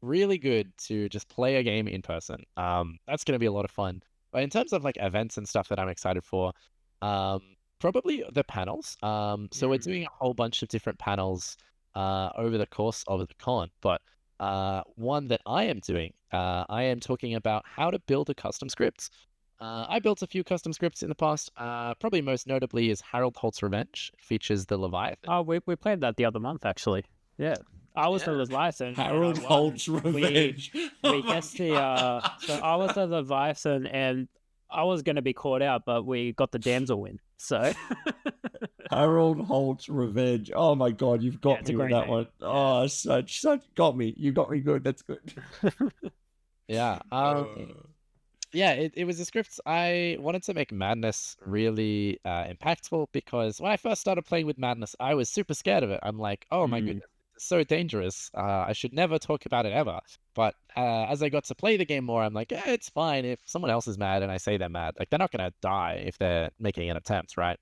really good to just play a game in person. That's gonna be a lot of fun. But in terms of events and stuff that I'm excited for, probably the panels. So we're doing a whole bunch of different panels over the course of the con, but one that I am doing, I am talking about how to build a custom script. I built a few custom scripts in the past. Probably most notably is Harold Holt's Revenge. It features the Leviathan. Oh, we played that the other month, actually. Yeah. I was the Leviathan. Harold Holt's Revenge. We guessed so I was the Leviathan, and I was going to be caught out, but we got the damsel win. So Harold Holt's Revenge. Oh my God, you've got me with that one. Oh, such got me. You got me good. That's good. Yeah. Yeah, it was a script I wanted to make Madness really impactful, because when I first started playing with Madness, I was super scared of it. I'm like, oh my goodness, it's so dangerous. I should never talk about it ever. But as I got to play the game more, I'm like, it's fine if someone else is mad and I say they're mad. They're not going to die if they're making an attempt, right?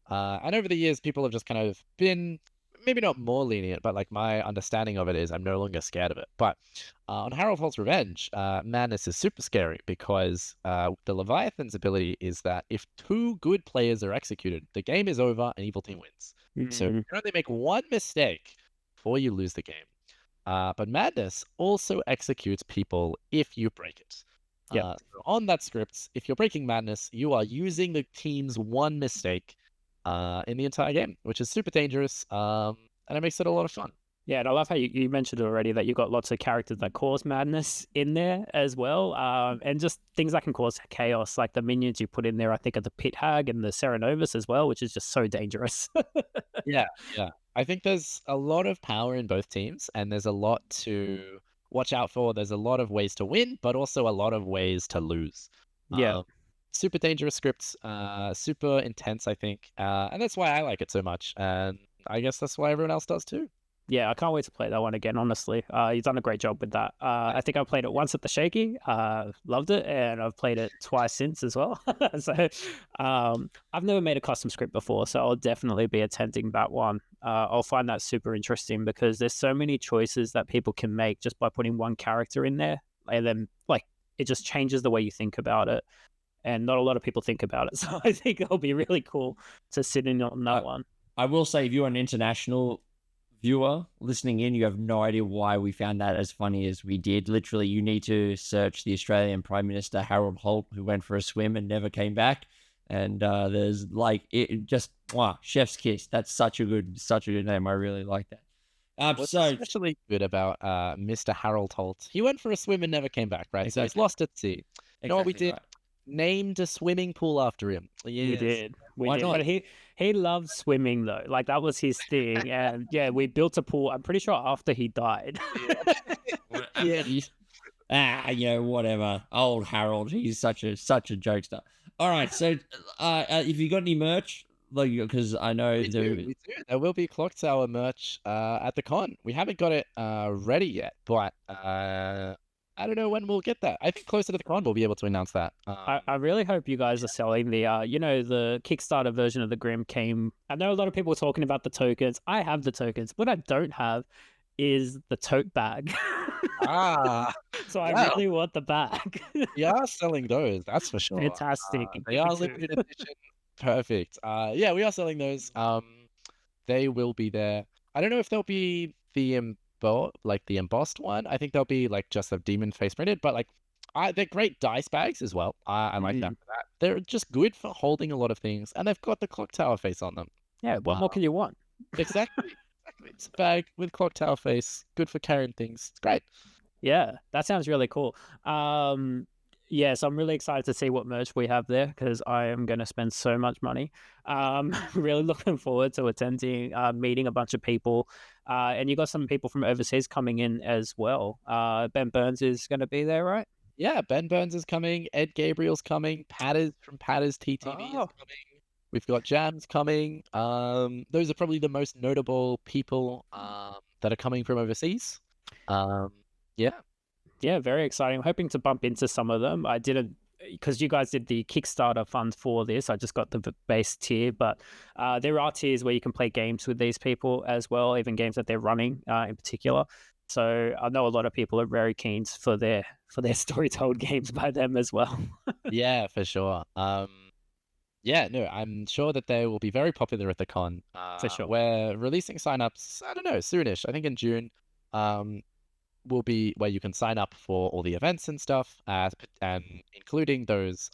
And over the years, people have just kind of been maybe not more lenient, but my understanding of it is I'm no longer scared of it. But on Harold Holt's Revenge, Madness is super scary because the Leviathan's ability is that if 2 good players are executed, the game is over and evil team wins. So you can only make 1 mistake before you lose the game. But Madness also executes people if you break it. So on that script, if you're breaking Madness, you are using the team's 1 mistake in the entire game, which is super dangerous, and it makes it a lot of fun. Yeah, and I love how you mentioned already that you've got lots of characters that cause madness in there as well, and just things that can cause chaos, like the minions you put in there, I think, are the Pit Hag and the Serenovus as well, which is just so dangerous. Yeah. I think there's a lot of power in both teams, and there's a lot to watch out for. There's a lot of ways to win, but also a lot of ways to lose. Yeah. Super dangerous scripts, super intense, I think, and that's why I like it so much, and I guess that's why everyone else does too. Yeah, I can't wait to play that one again, honestly. You've done a great job with that. I think I played it once at the Shaky, loved it, and I've played it twice since as well. So I've never made a custom script before, so I'll definitely be attending that one. I'll find that super interesting because there's so many choices that people can make just by putting one character in there, and then it just changes the way you think about it. And not a lot of people think about it. So I think it'll be really cool to sit in on that one. I will say, if you're an international viewer listening in, you have no idea why we found that as funny as we did. Literally, you need to search the Australian Prime Minister, Harold Holt, who went for a swim and never came back. And there's chef's kiss. That's such a good name. I really like that. What's especially good about Mr. Harold Holt, he went for a swim and never came back, right? So he's lost at sea. You know what we did? Right. Named a swimming pool after him. Yes. We did. Why not? But he loves swimming though. Like that was his thing. And yeah, we built a pool. I'm pretty sure after he died. Yeah. Whatever. Old Harold, he's such a jokester. All right, so if you got any merch, like, because I know We do. There will be Clocktower merch at the con. We haven't got it ready yet, but I don't know when we'll get that. I think closer to the con we'll be able to announce that. I really hope you guys are selling the the Kickstarter version of the Grim came. I know a lot of people are talking about the tokens. I have the tokens. What I don't have is the tote bag. So I really want the bag. We are selling those, that's for sure. Fantastic. They are limited edition. Perfect. Yeah, we are selling those. They will be there. I don't know if they'll be the embossed one. I think they'll be like just a demon face printed, but like they're great dice bags as well. I like that for that. They're just good for holding a lot of things, and they've got the Clocktower face on them. Yeah, what more can you want? Exactly. It's a bag with Clocktower face. Good for carrying things. It's great. Yeah, that sounds really cool. Yeah, so I'm really excited to see what merch we have there because I am going to spend so much money. Really looking forward to attending, meeting a bunch of people. And you got some people from overseas coming in as well. Ben Burns is going to be there, right? Yeah, Ben Burns is coming. Ed Gabriel's coming. Patters from Patters TTV is coming. We've got Jams coming. Those are probably the most notable people that are coming from overseas. Yeah. Yeah, very exciting. I'm hoping to bump into some of them. I didn't, because you guys did the Kickstarter fund for this. I just got the base tier, but there are tiers where you can play games with these people as well, even games that they're running in particular. So I know a lot of people are very keen for their story told games by them as well. Yeah, for sure. Yeah, no, I'm sure that they will be very popular at the con. For sure. We're releasing signups, I don't know, soonish. I think in June. Will be where you can sign up for all the events and stuff, and including those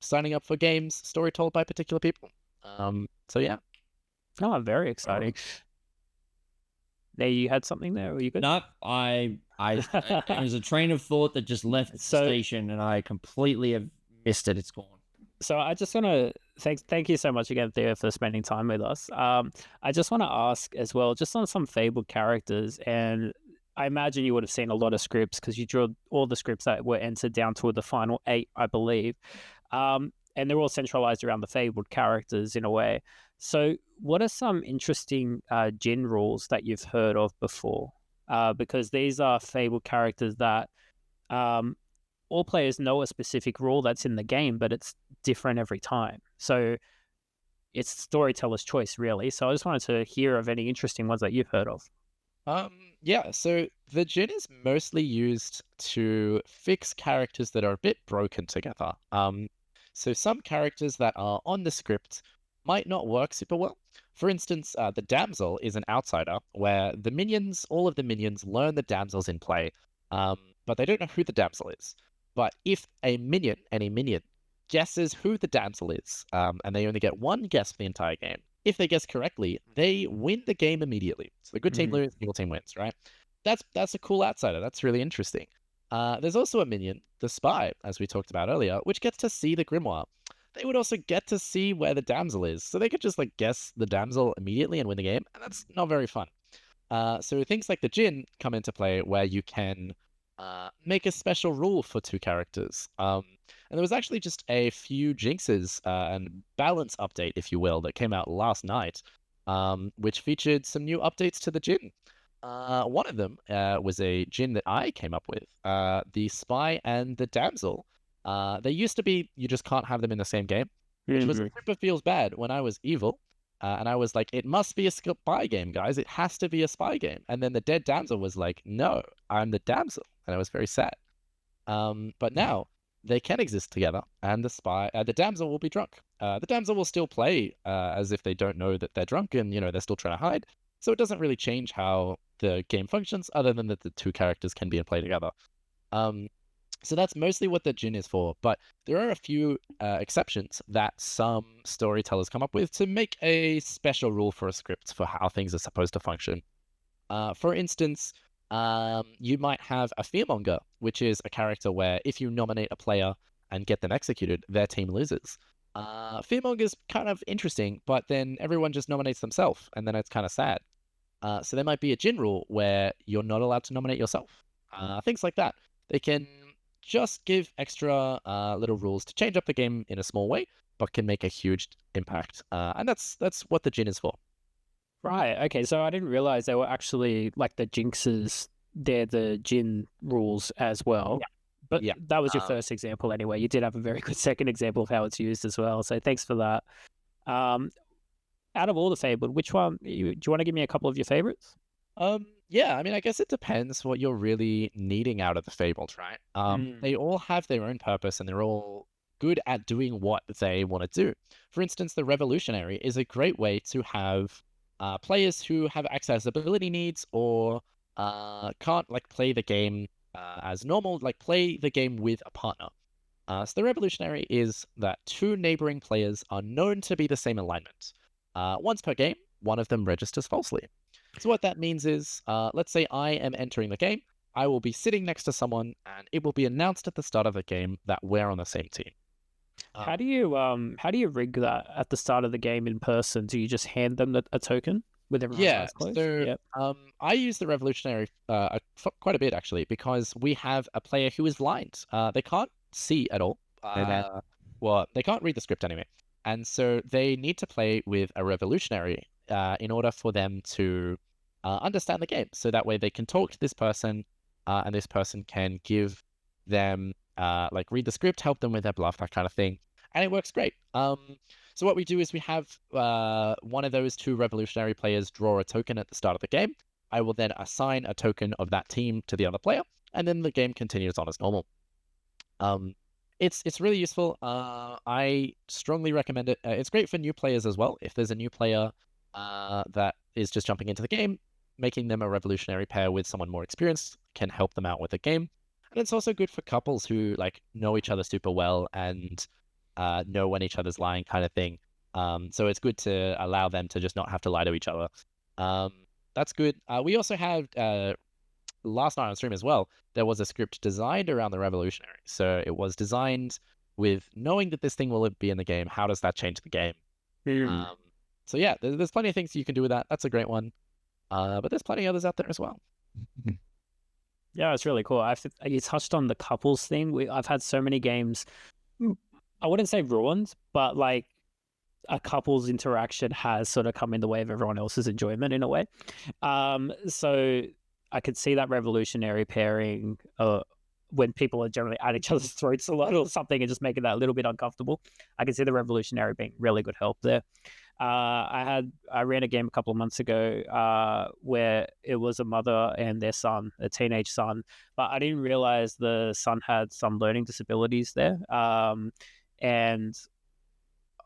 signing up for games story told by particular people. So yeah. Oh, very exciting. There, you had something there? Were you good? No, it was a train of thought that just left the station, and I completely have missed it. It's gone. So I just want to thank you so much again, Theo, for spending time with us. I just want to ask as well, just on some fabled characters, and I imagine you would have seen a lot of scripts because you drew all the scripts that were entered down to the final 8, I believe. And they're all centralized around the fabled characters in a way. So what are some interesting Jin rules that you've heard of before? Because these are fabled characters that all players know a specific rule that's in the game, but it's different every time. So it's storyteller's choice, really. So I just wanted to hear of any interesting ones that you've heard of. Yeah, so the Jin is mostly used to fix characters that are a bit broken together. So some characters that are on the script might not work super well. For instance, the damsel is an outsider where all of the minions learn the damsel's in play, but they don't know who the damsel is. But if any minion guesses who the damsel is, and they only get one guess for the entire game, if they guess correctly, they win the game immediately. So the good team loses, the evil team wins, right? That's a cool outsider. That's really interesting. There's also a minion, the spy, as we talked about earlier, which gets to see the grimoire. They would also get to see where the damsel is, so they could just guess the damsel immediately and win the game, and that's not very fun. So things like the Jin come into play where you can make a special rule for 2 characters. And there was actually just a few jinxes and balance update, if you will, that came out last night, which featured some new updates to the Jin. One of them was a Jin that I came up with, the spy and the damsel. They used to be, you just can't have them in the same game, which was super feels bad when I was evil. And I was like, it must be a spy game, guys. It has to be a spy game. And then the dead damsel was like, no, I'm the damsel. And I was very sad. But now they can exist together, and the damsel will be drunk. The damsel will still play as if they don't know that they're drunk, and they're still trying to hide. So it doesn't really change how the game functions, other than that the 2 characters can be in play together. So that's mostly what the Jin is for, but there are a few exceptions that some storytellers come up with to make a special rule for a script for how things are supposed to function. For instance, you might have a fearmonger, which is a character where if you nominate a player and get them executed, their team loses. Fearmonger's kind of interesting, but then everyone just nominates themselves, and then it's kind of sad. So there might be a Jin rule where you're not allowed to nominate yourself. Things like that. They can just give extra little rules to change up the game in a small way, but can make a huge impact. And that's what the Jin is for. Right. Okay. So I didn't realize they were actually like the jinxes. They're the Jin rules as well. Yeah. But that was your first example anyway. You did have a very good second example of how it's used as well. So thanks for that. Out of all the Fabled, which one do you want to give me a couple of your favorites? Yeah, I mean, I guess it depends what you're really needing out of the Fabled, right? They all have their own purpose and they're all good at doing what they want to do. For instance, the Revolutionary is a great way to have players who have accessibility needs or can't like play the game as normal, like play the game with a partner. So the Revolutionary is that two neighboring players are known to be the same alignment. Once per game, one of them registers falsely. So what that means is, let's say I am entering the game, I will be sitting next to someone, and it will be announced at the start of the game that we're on the same team. How do you rig that at the start of the game in person? Do you just hand them a token with everyone's eyes closed? So I use the Revolutionary quite a bit actually because we have a player who is blind. They can't see at all. Well, they can't read the script anyway, and so they need to play with a Revolutionary in order for them to understand the game. So that way they can talk to this person, and this person can give them like read the script, help them with their bluff, that kind of thing, and it works great. So what we do is we have one of those two Revolutionary players draw a token at the start of the game. I will then assign a token of that team to the other player, and then the game continues on as normal. It's really useful. I strongly recommend it. It's great for new players as well. If there's a new player that is just jumping into the game, making them a Revolutionary pair with someone more experienced can help them out with the game. And it's also good for couples who like know each other super well and know when each other's lying, kind of thing. So it's good to allow them to just not have to lie to each other. That's good. We also had last night on stream as well, there was a script designed around the Revolutionary. So it was designed with knowing that this thing will be in the game. How does that change the game? So yeah, there's plenty of things you can do with that. That's a great one. But there's plenty of others out there as well. Yeah, it's really cool. You touched on the couples thing. I've had so many games, I wouldn't say ruined, but like a couple's interaction has sort of come in the way of everyone else's enjoyment in a way. So I could see that Revolutionary pairing when people are generally at each other's throats a lot or something and just making that a little bit uncomfortable. I can see the Revolutionary being really good help there. I ran a game a couple of months ago where it was a mother and their son, a teenage son, but I didn't realize the son had some learning disabilities there. And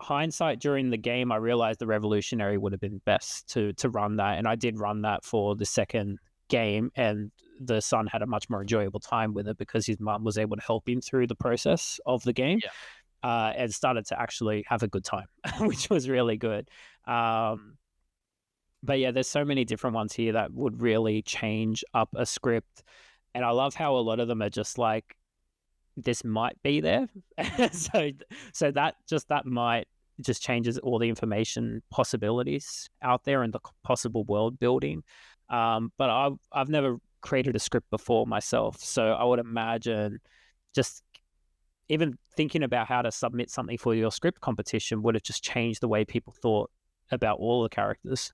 hindsight during the game, I realized the Revolutionary would have been best to run that, and I did run that for the second game, and the son had a much more enjoyable time with it because his mum was able to help him through the process of the game. And started to actually have a good time, which was really good. But yeah, there's so many different ones here that would really change up a script. And I love how a lot of them are just like, this might be there. so that might just changes all the information possibilities out there and the possible world building. But I've never created a script before myself. So I would imagine just even thinking about how to submit something for your script competition would have just changed the way people thought about all the characters.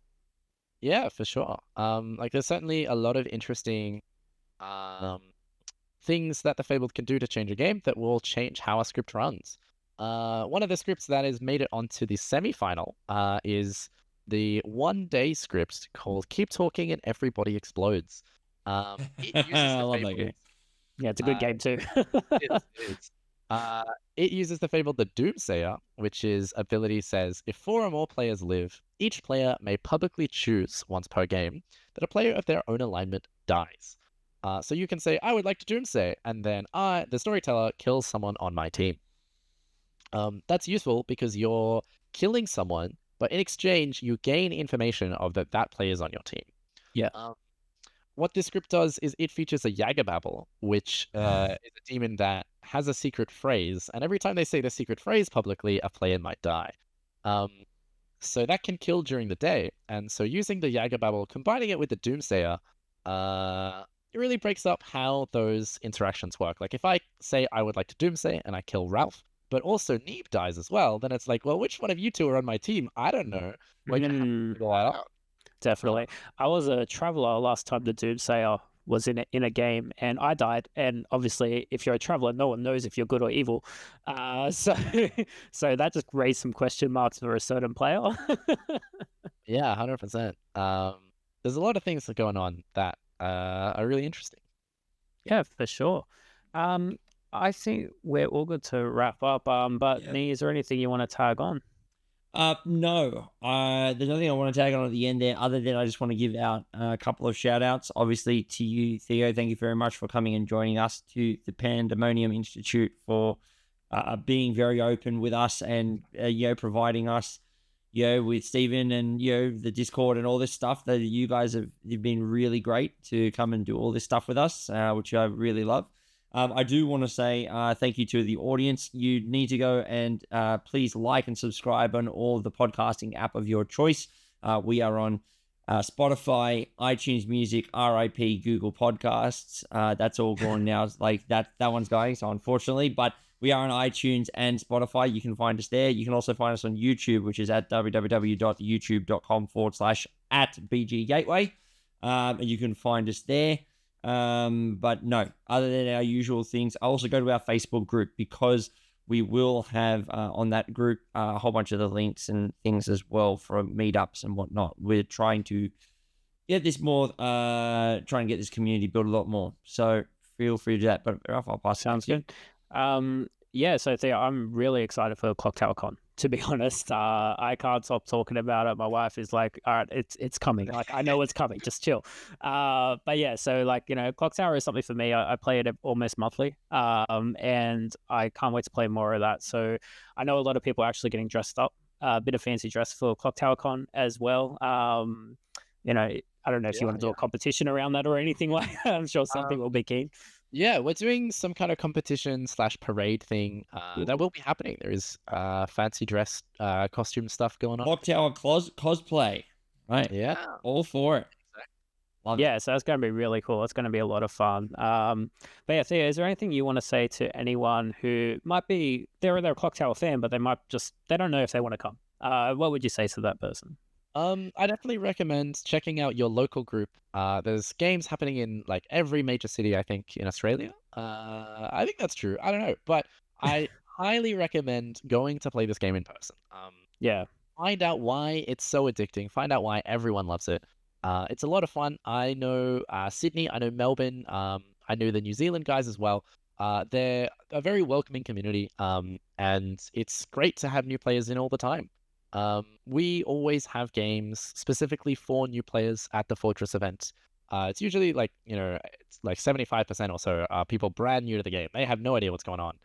Yeah, for sure. Like there's certainly a lot of interesting things that the Fabled can do to change a game that will change how a script runs. One of the scripts that has made it onto the semi-final is the one-day script called Keep Talking and Everybody Explodes. It uses I love that game. Yeah, it's a good game too. It uses the Fable the Doomsayer, which is ability says, if 4 or more players live, each player may publicly choose once per game that a player of their own alignment dies. So you can say, I would like to Doomsay, and then the storyteller, kills someone on my team. That's useful because you're killing someone, but in exchange, you gain information of that player is on your team. Yeah. what this script does is it features a Yagababble, which is a demon that has a secret phrase, and every time they say the secret phrase publicly, a player might die. So that can kill during the day, and so using the Yagababble, combining it with the Doomsayer, it really breaks up how those interactions work. Like if I say I would like to Doomsay and I kill Ralph, but also Neeb dies as well, then it's like, well, which one of you two are on my team? I don't know. We're gonna have to figure that out. Definitely. I was a traveler last time the Doomsayer was in a game, and I died. And obviously, if you're a traveler, no one knows if you're good or evil. So that just raised some question marks for a certain player. Yeah, 100%. There's a lot of things that are going on that are really interesting. Yeah, for sure. I think we're all good to wrap up. But Nee, is there anything you want to tag on? No. There's nothing I want to tag on at the end there, other than I just want to give out a couple of shout outs. Obviously to you, Theo, thank you very much for coming and joining us, to the Pandemonium Institute for being very open with us and providing us with Stephen and the Discord and all this stuff. That you guys you've been really great to come and do all this stuff with us, which I really love. I do want to say thank you to the audience. You need to go and please like and subscribe on all the podcasting app of your choice. We are on Spotify, iTunes Music, RIP, Google Podcasts. That's all gone now. Like that one's going. So unfortunately, but we are on iTunes and Spotify. You can find us there. You can also find us on YouTube, which is at www.youtube.com/@BGGateway. And you can find us there. But no, other than our usual things, I also go to our Facebook group, because we will have on that group a whole bunch of the links and things as well for meetups and whatnot. We're trying to get this more, trying to get this community built a lot more. So feel free to do that. But Ralph, I'll pass. Sounds good. Yeah, so Theo, I'm really excited for Clocktower Con, to be honest. I can't stop talking about it. My wife is like, all right, it's coming. Like, I know it's coming, just chill. But yeah, so like, Clocktower is something for me. I play it almost monthly. And I can't wait to play more of that. So I know a lot of people are actually getting dressed up, a bit of fancy dress for Clocktower Con as well. I don't know if you want to do a competition around that or anything like that. I'm sure some people will be keen. Yeah, we're doing some kind of competition/parade thing that will be happening. There is fancy dress costume stuff going on. Clocktower cosplay, right? Yeah, all for it. Yeah, so that's going to be really cool. It's going to be a lot of fun. But yeah, Theo, is there anything you want to say to anyone who might be they're a Clocktower fan, but they don't know if they want to come? What would you say to that person? I definitely recommend checking out your local group. There's games happening in like every major city, I think, in Australia. I think that's true. I don't know, but I highly recommend going to play this game in person. Yeah. Find out why it's so addicting. Find out why everyone loves it. It's a lot of fun. I know Sydney. I know Melbourne. I know the New Zealand guys as well. They're a very welcoming community. And it's great to have new players in all the time. We always have games specifically for new players at the Fortress event. It's usually like, it's like 75% or so are people brand new to the game. They have no idea what's going on.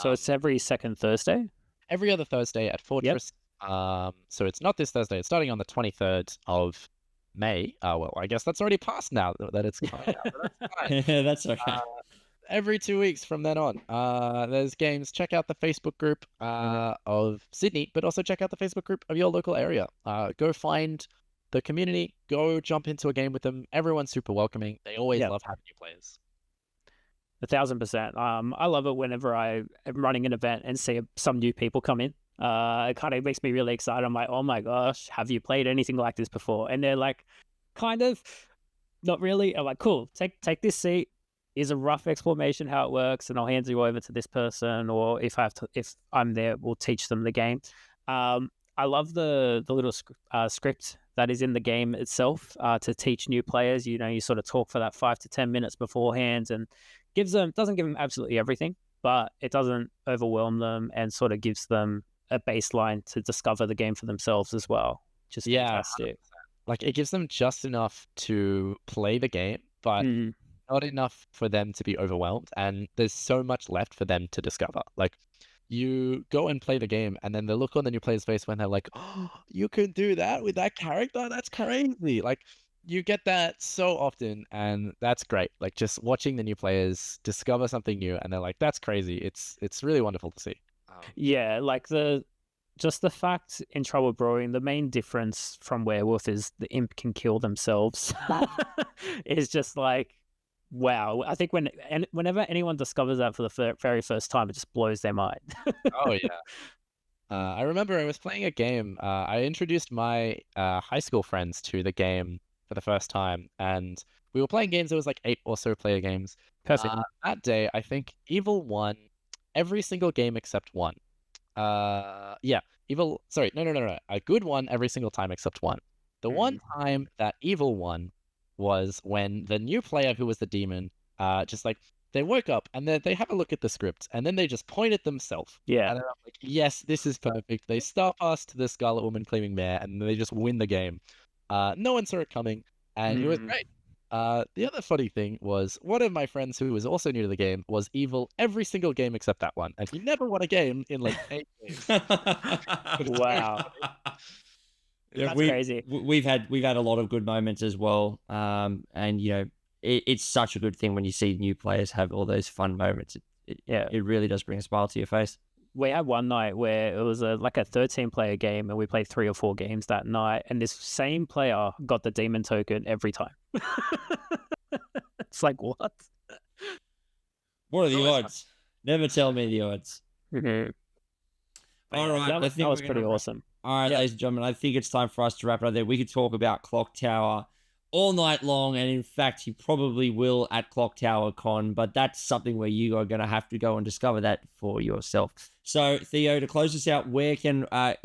So it's every second Thursday? Every other Thursday at Fortress. Yep. So it's not this Thursday. It's starting on the 23rd of May. Well, I guess that's already passed now that it's coming out. But that's fine. That's okay. Every 2 weeks from then on, there's games. Check out the Facebook group of Sydney, but also check out the Facebook group of your local area. Go find the community. Go jump into a game with them. Everyone's super welcoming. They always love having new players. 1,000%. I love it whenever I am running an event and see some new people come in. It kind of makes me really excited. I'm like, oh my gosh, have you played anything like this before? And they're like, kind of, not really. I'm like, cool, take this seat. Here's a rough explanation how it works, and I'll hand you over to this person, or if I'm there, we'll teach them the game. I love the little script that is in the game itself to teach new players. You sort of talk for that 5 to 10 minutes beforehand, and doesn't give them absolutely everything, but it doesn't overwhelm them, and sort of gives them a baseline to discover the game for themselves as well. Just fantastic. 100%. Like, it gives them just enough to play the game, but not enough for them to be overwhelmed, and there's so much left for them to discover. Like, you go and play the game, and then the look on the new player's face when they're like, oh, you can do that with that character? That's crazy. Like, you get that so often, and that's great. Like just watching the new players discover something new, and they're like, "That's crazy." It's really wonderful to see. Yeah, like just the fact in Trouble Brewing, the main difference from Werewolf is the imp can kill themselves. It's just like, wow. I think whenever anyone discovers that for the very first time, it just blows their mind. Oh yeah. I remember I was playing a game. I introduced my high school friends to the game for the first time, and we were playing games. There was like 8 or so player games. Perfect. That day, I think Evil won every single game except one. Yeah, Evil. Sorry, no. A good one every single time except one. The one time that Evil won was when the new player, who was the demon, just like they woke up and then they have a look at the script and then they just point at themselves. Yeah. And then I'm like, yes, this is perfect. They start past the Scarlet Woman claiming mayor and they just win the game. No one saw it coming, and it was great. The other funny thing was one of my friends who was also new to the game was evil every single game except that one, and he never won a game in like 8 games. Wow. Yeah, That's crazy. We've had a lot of good moments as well, and you know, it's such a good thing when you see new players have all those fun moments. It really does bring a smile to your face. We had one night where it was like a 13-player game, and we played 3 or 4 games that night, and this same player got the demon token every time. It's like, what? What are the odds? Never tell me the odds. Mm-hmm. All right, that was pretty awesome. All right, ladies and gentlemen, I think it's time for us to wrap it up there. We could talk about Clocktower all night long, and in fact, you probably will at Clocktower Con, but that's something where you are going to have to go and discover that for yourself. So, Theo, to close this out, where can our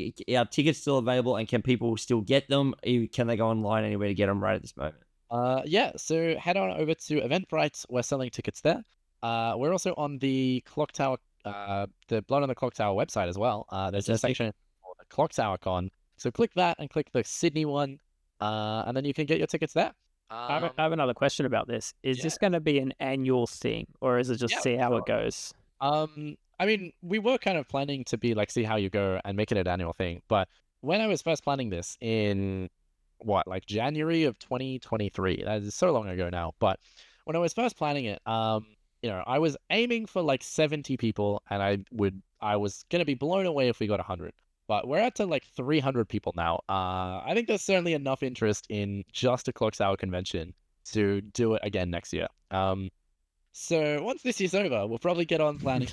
tickets still available, and can people still get them? Can they go online anywhere to get them right at this moment? Yeah, so head on over to Eventbrite. We're selling tickets there. We're also on the Clocktower, the Blood on the Clocktower website as well. There's a section for the Clocktower Con. So click that and click the Sydney one, and then you can get your tickets there. I have another question about this. Is this going to be an annual thing, or is it just see how it goes? I mean, we were kind of planning to be like, see how you go and make it an annual thing. But when I was first planning this in like January of 2023, that is so long ago now. But when I was first planning it, you know, I was aiming for like 70 people, and I was going to be blown away if we got 100. But we're at to like 300 people now. I think there's certainly enough interest in just a Clocktower Convention to do it again next year. So once this year's over, we'll probably get on planning.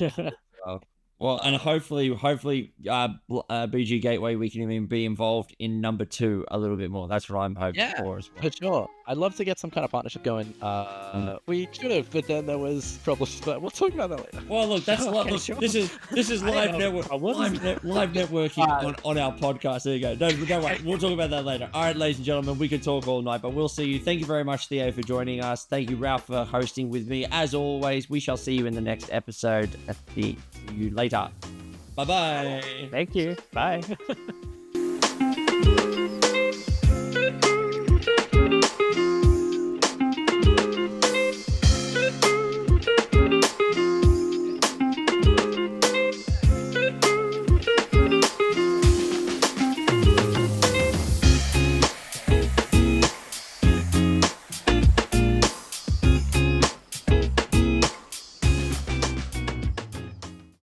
Well, and hopefully, BG Gateway, we can even be involved in number 2 a little bit more. That's what I'm hoping for as well. For sure. I'd love to get some kind of partnership going. We should have, but then there was problems. But we'll talk about that later. Well, look, that's this is live networking on our podcast. There you go. Don't worry. We'll talk about that later. All right, ladies and gentlemen, we could talk all night, but we'll see you. Thank you very much, Theo, for joining us. Thank you, Ralph, for hosting with me. As always, we shall see you in the next episode. See you later. Bye-bye. Thank you. Bye.